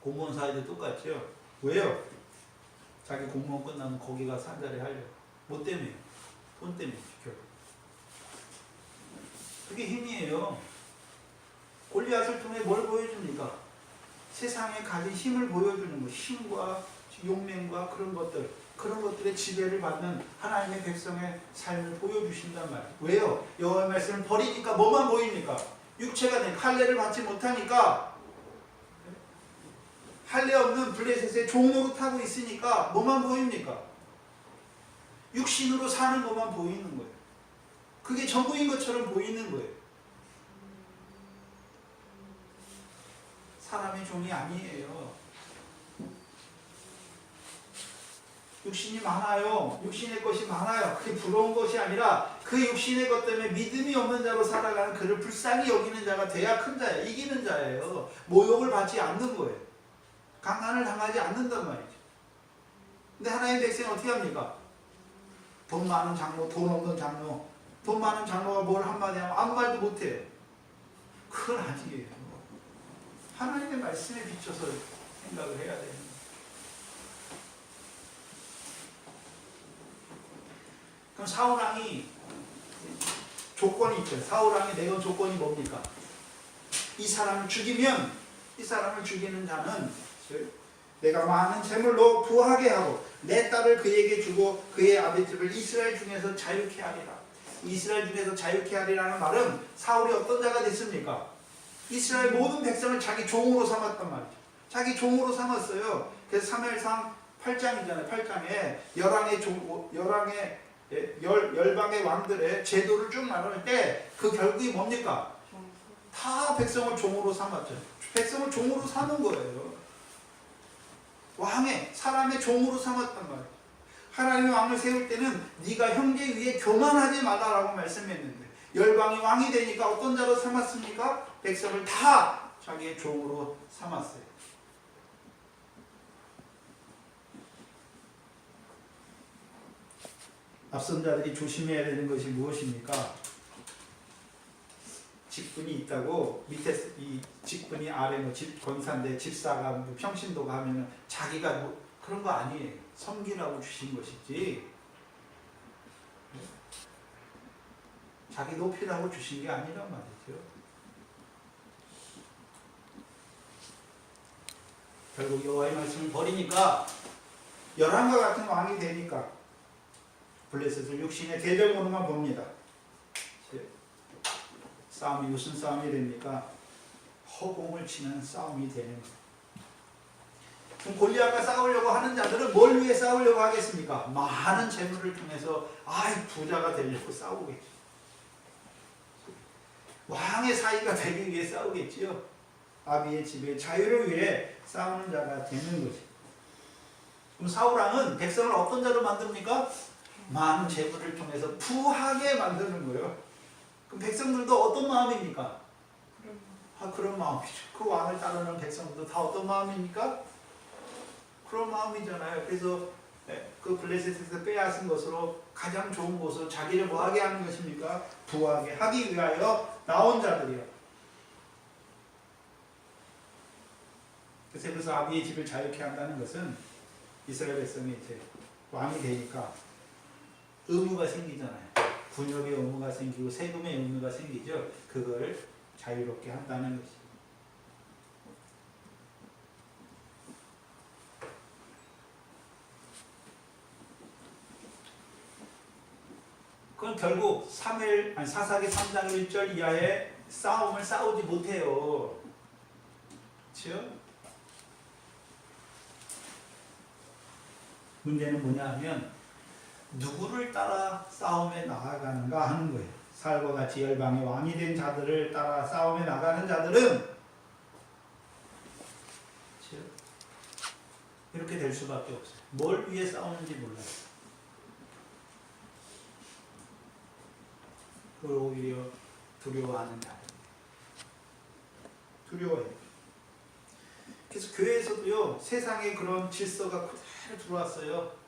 공무원 사회도 똑같죠. 왜요? 자기 공무원 끝나면 거기 가서 한 자리 하려고. 뭐 때문에요? 돈 때문에. 결국. 그게 힘이에요. 골리앗을 통해 뭘 보여줍니까? 세상에 가진 힘을 보여주는 것. 힘과 용맹과 그런 것들의 지배를 받는 하나님의 백성의 삶을 보여주신단 말이에요. 왜요? 여호와의 말씀을 버리니까 뭐만 보입니까? 육체가 된 할례를 받지 못하니까 할례 없는 블레셋의 종으로 타고 있으니까 뭐만 보입니까? 육신으로 사는 것만 보이는 거예요. 그게 전부인 것처럼 보이는 거예요. 사람의 종이 아니에요. 육신이 많아요. 육신의 것이 많아요. 그게 부러운 것이 아니라 그 육신의 것 때문에 믿음이 없는 자로 살아가는 그를 불쌍히 여기는 자가 돼야 큰 자예요. 이기는 자예요. 모욕을 받지 않는 거예요. 강간을 당하지 않는단 말이죠. 근데 하나님의 백성은 어떻게 합니까? 돈 많은 장로, 돈 없는 장로. 돈 많은 장로가 뭘 한마디 하면 아무 말도 못해요. 그건 아니에요. 하나님의 말씀에 비춰서 생각을 해야 돼요. 그럼 사울왕이 조건이 있죠. 사울왕이 내건 조건이 뭡니까? 이 사람을 죽이면 이 사람을 죽이는 자는 내가 많은 재물로 부하게 하고 내 딸을 그에게 주고 그의 아비집을 이스라엘 중에서 자유케 하리라. 이스라엘 중에서 자유케 하리라는 말은 사울이 어떤 자가 됐습니까? 이스라엘 모든 백성을 자기 종으로 삼았단 말이죠. 자기 종으로 삼았어요. 그래서 사무엘상 8장이잖아요. 8장에 열방의 왕들의 제도를 쭉 나눌 때 그 결국이 뭡니까? 다 백성을 종으로 삼았죠. 백성을 종으로 삼은 거예요. 왕의 사람의 종으로 삼았단 말이에요. 하나님의 왕을 세울 때는 네가 형제 위에 교만하지 말라라고 말씀했는데 열방이 왕이 되니까 어떤 자로 삼았습니까? 백성을 다 자기의 종으로 삼았어요. 앞선 자들이 조심해야 되는 것이 무엇입니까? 직분이 있다고 밑에 이 직분이 아래 권사인데 집사가 평신도가 하면은 자기가 그런 거 아니에요. 섬기라고 주신 것이지 자기 높이라고 주신 게 아니란 말이죠. 결국 여호와의 말씀을 버리니까 열왕과 같은 왕이 되니까 블레셋을 육신의 대적으로만 봅니다. 싸움이 무슨 싸움이 됩니까? 허공을 치는 싸움이 되는 거예요. 그럼 골리앗과 싸우려고 하는 자들은 뭘 위해 싸우려고 하겠습니까? 많은 재물을 통해서 부자가 되려고 싸우겠죠. 왕의 사이가 되기 위해 싸우겠지요. 아비의 집의 자유를 위해 싸우는 자가 되는 거죠. 그럼 사울왕은 백성을 어떤 자로 만듭니까? 많은 재물을 통해서 부하게 만드는 거예요. 그럼 백성들도 어떤 마음입니까? 그런 마음이죠. 그 왕을 따르는 백성들도 다 어떤 마음입니까? 그런 마음이잖아요. 그래서 그 블레셋에서 빼앗은 것으로 가장 좋은 곳으로 자기를 뭐하게 하는 것입니까? 부하게 하기 위하여 나온 자들이요. 그래서 아비의 집을 자유케 한다는 것은 이스라엘 백성이 이제 왕이 되니까 의무가 생기잖아요. 군역의 의무가 생기고 세금의 의무가 생기죠. 그걸 자유롭게 한다는 것입니다. 그건 결국 사사기 3장 1절 이하의 싸움을 싸우지 못해요. 그렇죠? 문제는 뭐냐 하면 누구를 따라 싸움에 나아가는가 하는 거예요. 사울과 같이 열방의 왕이 된 자들을 따라 싸움에 나가는 자들은 그렇죠? 이렇게 될 수밖에 없어요. 뭘 위해 싸우는지 몰라요. 그걸 오히려 두려워하는 자들. 두려워해요. 그래서 교회에서도요, 세상에 그런 질서가 그대로 들어왔어요.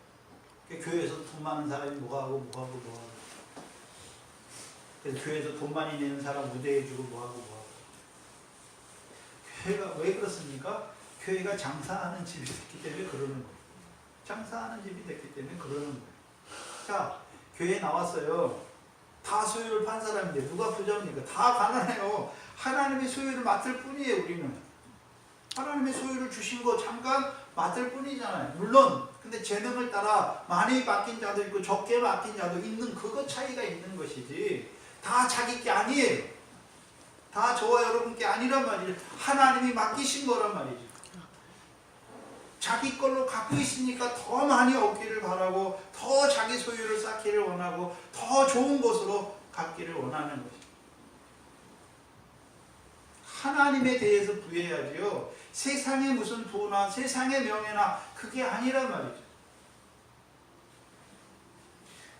교회에서 돈 많은 사람이 뭐하고. 그래서 교회에서 돈 많이 내는 사람 우대해주고 뭐하고. 교회가 왜 그렇습니까? 교회가 장사하는 집이 됐기 때문에 그러는 거예요. 장사하는 집이 됐기 때문에 그러는 거예요. 자, 교회에 나왔어요. 다 소유를 판 사람인데 누가 부자입니까? 다 가난해요. 하나님의 소유를 맡을 뿐이에요. 우리는 하나님의 소유를 주신 거 잠깐 맡을 뿐이잖아요. 물론 근데 재능을 따라 많이 맡긴 자도 있고 적게 맡긴 자도 있는 그거 차이가 있는 것이지 다 자기 게 아니에요. 다 저와 여러분께 아니란 말이죠. 하나님이 맡기신 거란 말이죠. 자기 걸로 갖고 있으니까 더 많이 얻기를 바라고 더 자기 소유를 쌓기를 원하고 더 좋은 것으로 갖기를 원하는 것입니다. 하나님에 대해서 부여해야지요. 세상의 무슨 부나 세상의 명예나 그게 아니란 말이죠.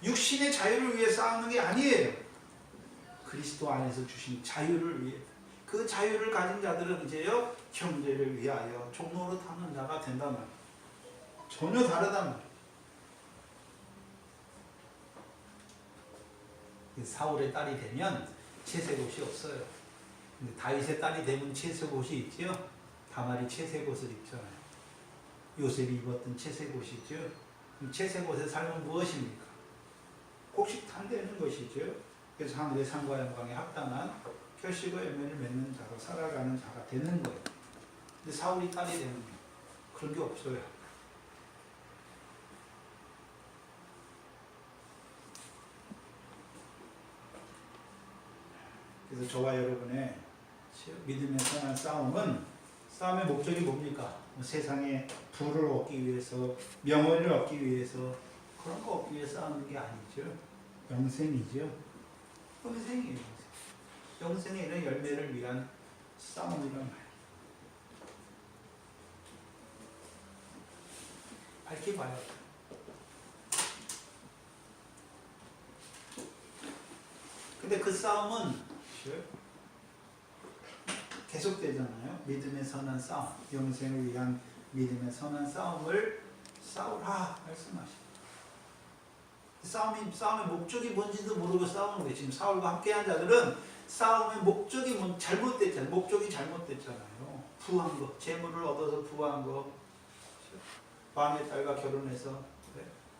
육신의 자유를 위해 싸우는 게 아니에요. 그리스도 안에서 주신 자유를 위해. 그 자유를 가진 자들은 이제요 형제를 위하여 종로로 타는 자가 된단 말이에요. 전혀 다르단 말이에요. 사울의 딸이 되면 채색옷이 없어요. 근데 다윗의 딸이 되면 채색옷이 있죠. 다말이 채색옷을 입잖아요. 요셉이 입었던 채색옷이죠. 그럼 채색옷의 삶은 무엇입니까? 곡식탄되는 것이죠. 그래서 하늘의 상과 영광에 합당한 결실과 열매를 맺는 자로 살아가는 자가 되는 거예요. 근데 사울이 딸이 되면 그런 게 없어요. 그래서 저와 여러분의 믿음의 선한 싸움의 목적이 뭡니까? 세상에 부를 얻기 위해서, 명예를 얻기 위해서 그런 거 얻기 위해 싸우는 게 아니죠. 영생이죠. 영생이에요. 영생에 이런 열매를 위한 싸움이란 말이에요. 밝히 봐요. 근데 그 싸움은 계속되잖아요. 믿음의 선한 싸움, 영생을 위한 믿음의 선한 싸움을 싸우라 말씀하시죠. 싸움의 목적이 뭔지도 모르고 싸우는 거예요. 지금 사울과 함께한 자들은 싸움의 목적이 잘못됐잖아요. 목적이 잘못됐잖아요. 부한 거, 재물을 얻어서 부한 거, 왕의 딸과 결혼해서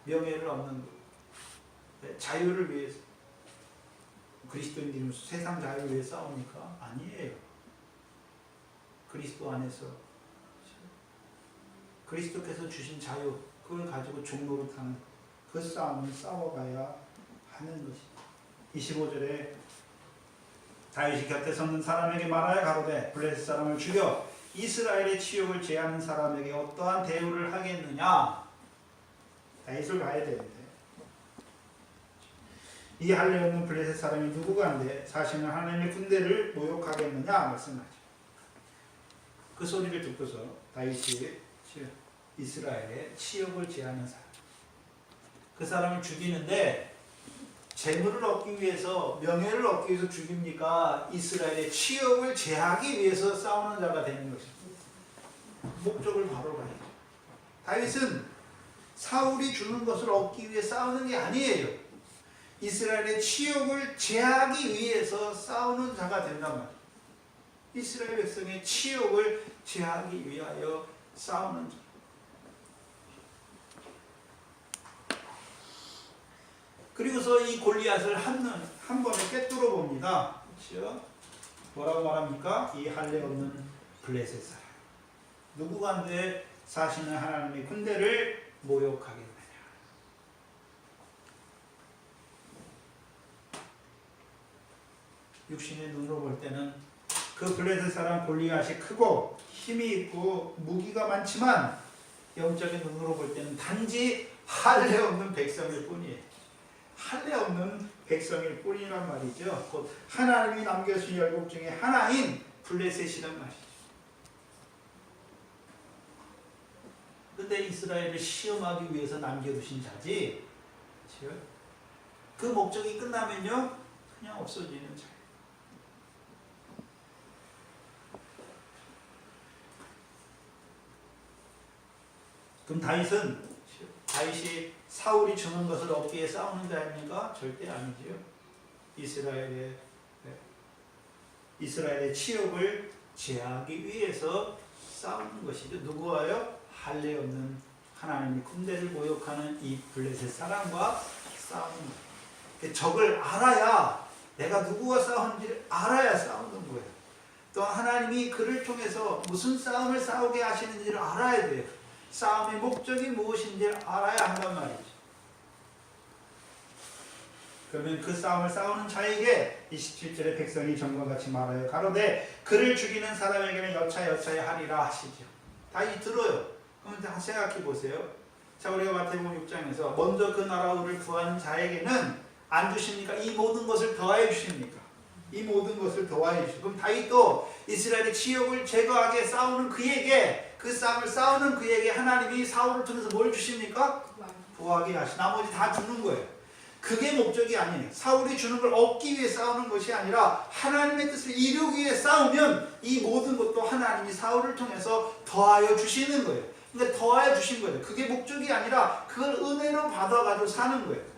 명예를 얻는 거, 자유를 위해서. 그리스도인들은 세상 자유를 위해 싸웁니까? 아니에요. 그리스도 안에서 그리스도께서 주신 자유 그걸 가지고 종로로 타는 그 싸움을 싸워가야 하는 것입니다. 25절에 다윗이 곁에 섰는 사람에게 말하여 가로되 블레셋 사람을 죽여 이스라엘의 치욕을 제하는 사람에게 어떠한 대우를 하겠느냐. 다윗을 봐야 되는데 이 할례 없는 블레셋 사람이 누구간데 사실은 하나님의 군대를 모욕하겠느냐 말씀하죠. 그 소리를 듣고서 다윗이 이스라엘의 치욕을 제하는 사람, 그 사람을 죽이는데 재물을 얻기 위해서, 명예를 얻기 위해서 죽입니까? 이스라엘의 치욕을 제하기 위해서 싸우는 자가 되는 것입니다. 목적을 바로 봐야죠. 다윗은 사울이 주는 것을 얻기 위해 싸우는 게 아니에요. 이스라엘의 치욕을 제하기 위해서 싸우는 자가 된단 말이에요. 이스라엘 백성의 치욕을 제하기 위하여 싸우는 자. 그리고서 이 골리앗을 한 번에 꿰뚫어 봅니다. 그렇죠? 뭐라고 말합니까? 이 할례 없는 블레셋 사람. 누구 가운데 사시는 하나님의 군대를 모욕하겠느냐. 육신의 눈으로 볼 때는 그 블레셋 사람 골리앗이 크고 힘이 있고 무기가 많지만 영적인 눈으로 볼 때는 단지 할례 없는 백성일 뿐이에요. 할례 없는 백성일 뿐이란 말이죠. 곧 하나님이 남겨주신 열국 중에 하나인 블레셋이란 말이죠. 근데 이스라엘을 시험하기 위해서 남겨두신 자지, 그렇죠? 그 목적이 끝나면요 그냥 없어지는 자. 그럼 다윗이 사울이 주는 것을 얻기 위해 싸우는 자입니까? 절대 아니지요. 이스라엘의 치욕을 제하기 위해서 싸우는 것이죠. 누구와요? 할례 없는 하나님의 군대를 모욕하는 이 블레셋 사람과 싸우는 거예요. 적을 알아야, 내가 누구와 싸우는지를 알아야 싸우는 거예요. 또 하나님이 그를 통해서 무슨 싸움을 싸우게 하시는지를 알아야 돼요. 싸움의 목적이 무엇인지를 알아야 한단 말이죠. 그러면 그 싸움을 싸우는 자에게 27절에 백성이 전과 같이 말하여 가로되 그를 죽이는 사람에게는 여차여차에 하리라 하시죠. 다시 들어요. 그럼 생각해 보세요. 자, 우리가 마태복음 6장에서 먼저 그 나라를 구하는 자에게는 안 주십니까? 이 모든 것을 더하여 주십니까? 이 모든 것을 더하여 주시고, 그럼 다윗도 이스라엘의 치욕을 제거하게 싸우는 그에게, 그 싸움을 싸우는 그에게 하나님이 사울을 통해서 뭘 주십니까? 구하게 하시. 나머지 다 주는 거예요. 그게 목적이 아니에요. 사울이 주는 걸 얻기 위해 싸우는 것이 아니라 하나님의 뜻을 이루기 위해 싸우면 이 모든 것도 하나님이 사울을 통해서 더하여 주시는 거예요. 그러니까 더하여 주신 거예요. 그게 목적이 아니라 그걸 은혜로 받아가지고 사는 거예요.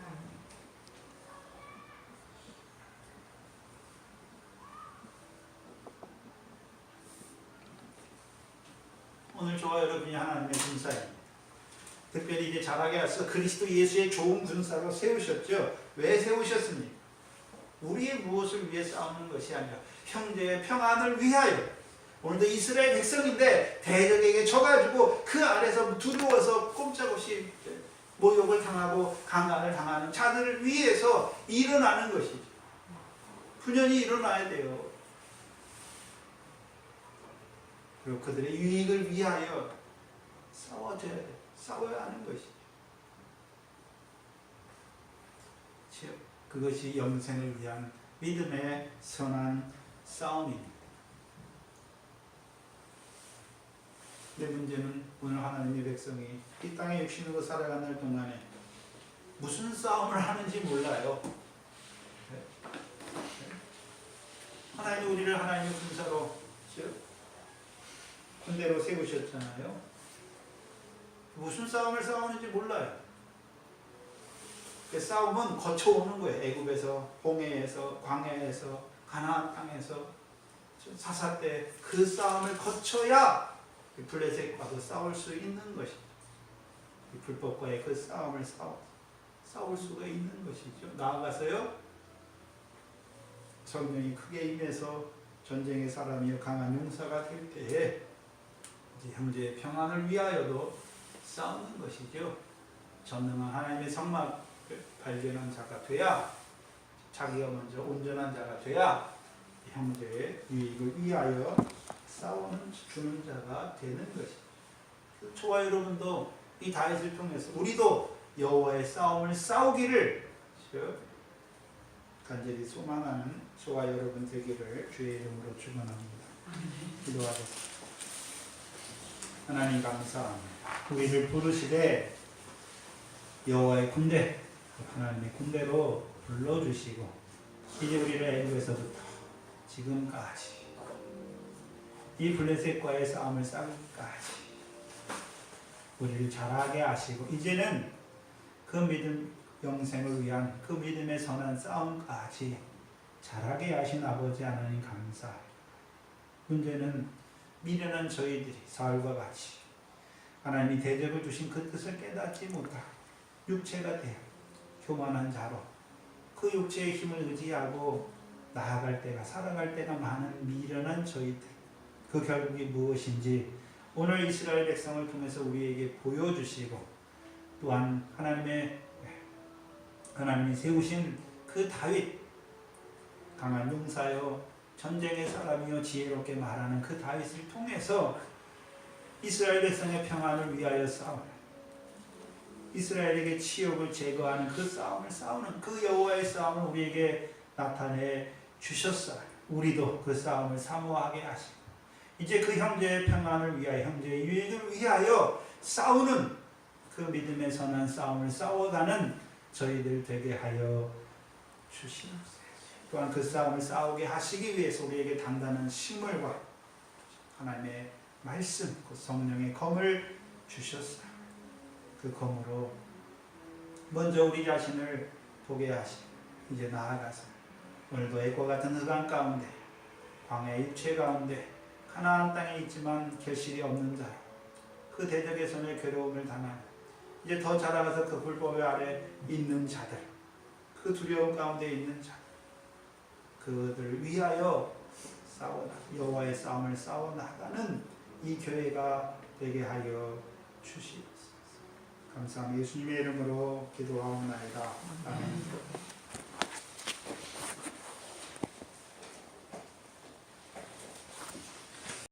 오늘 저와 여러분이 하나님의 군사입니다. 특별히 이제 잘하게 하셔서 그리스도 예수의 좋은 군사로 세우셨죠. 왜 세우셨습니까? 우리의 무엇을 위해 싸우는 것이 아니라 형제의 평안을 위하여. 오늘도 이스라엘 백성인데 대적에게 져가지고 그 아래서 두려워서 꼼짝없이 모욕을 당하고 강간을 당하는 자들을 위해서 일어나는 것이죠. 훈련이 일어나야 돼요. 그리고 그들의 유익을 위하여 싸워줘야 돼요. 싸워야 하는 것이죠. 그것이 영생을 위한 믿음의 선한 싸움입니다. 근데 문제는 오늘 하나님의 백성이 이 땅에 육신으로 살아가는 동안에 무슨 싸움을 하는지 몰라요. 하나님이 우리를 하나님의 군사로 군대로 세우셨잖아요. 무슨 싸움을 싸우는지 몰라요. 그 싸움은 거쳐오는 거예요. 애굽에서, 홍해에서, 광야에서, 가나안 땅에서, 사사 때 그 싸움을 거쳐야 블레셋과도 싸울 수 있는 것이죠. 불법과의 그 싸움을 싸울 수가 있는 것이죠. 나아가서요, 성령이 크게 임해서 전쟁의 사람이여 강한 용사가 될 때에 이제 형제의 평안을 위하여도 싸우는 것이죠. 전능한 하나님의 성막을 발견한 자가 돼야, 자기가 먼저 온전한 자가 돼야 형제의 유익을 위하여 주는 자가 되는 것이죠. 저와 여러분도 이 다윗을 통해서 우리도 여호와의 싸움을 싸우기를 간절히 소망하는 저와 여러분 되기를 주의 이름으로 축원합니다. 기도하겠습니다. 하나님 감사합니다. 우리를 부르시되 여호와의 군대, 하나님의 군대로 불러주시고 이제 우리를 애굽에서부터 지금까지 이 블레셋과의 싸움을 싸기까지 우리를 자라게 하시고 이제는 그 믿음 영생을 위한 그 믿음의 선한 싸움까지 자라게 하신 아버지 하나님 감사합니다. 문제는 미련한 저희들이 사울과 같이 하나님이 대접을 주신 그 뜻을 깨닫지 못하고 육체가 되어 교만한 자로 그 육체의 힘을 의지하고 나아갈 때가 살아갈 때가 많은 미련한 저희들, 그 결국이 무엇인지 오늘 이스라엘 백성을 통해서 우리에게 보여주시고 또한 하나님이 세우신 그 다윗, 강한 용사요 전쟁의 사람이요 지혜롭게 말하는 그 다윗을 통해서 이스라엘 백성의 평안을 위하여 싸우는, 이스라엘에게 치욕을 제거하는 그 싸움을 싸우는 그 여호와의 싸움을 우리에게 나타내 주셨어요. 우리도 그 싸움을 사모하게 하시고 이제 그 형제의 평안을 위하여, 형제의 유익을 위하여 싸우는 그 믿음의 선한 싸움을 싸워가는 저희들 되게 하여 주시옵소서. 또한 그 싸움을 싸우게 하시기 위해서 우리에게 단단한 식물과 하나님의 말씀, 그 성령의 검을 주셨어요. 그 검으로 먼저 우리 자신을 보게 하시고 이제 나아가서 오늘도 애과 같은 흑암 가운데, 광야의 육체 가운데 가나안 땅에 있지만 결실이 없는 자, 그 대적의 손에 괴로움을 당하는 이제 더 자라가서 그 불법 아래 있는 자들, 그 두려움 가운데 있는 자들, 그들을 위하여 여호와의 싸움을 싸워나가는 이 교회가 되게 하여 주시옵소서. 감사합니다. 예수님의 이름으로 기도하옵나이다. 아멘.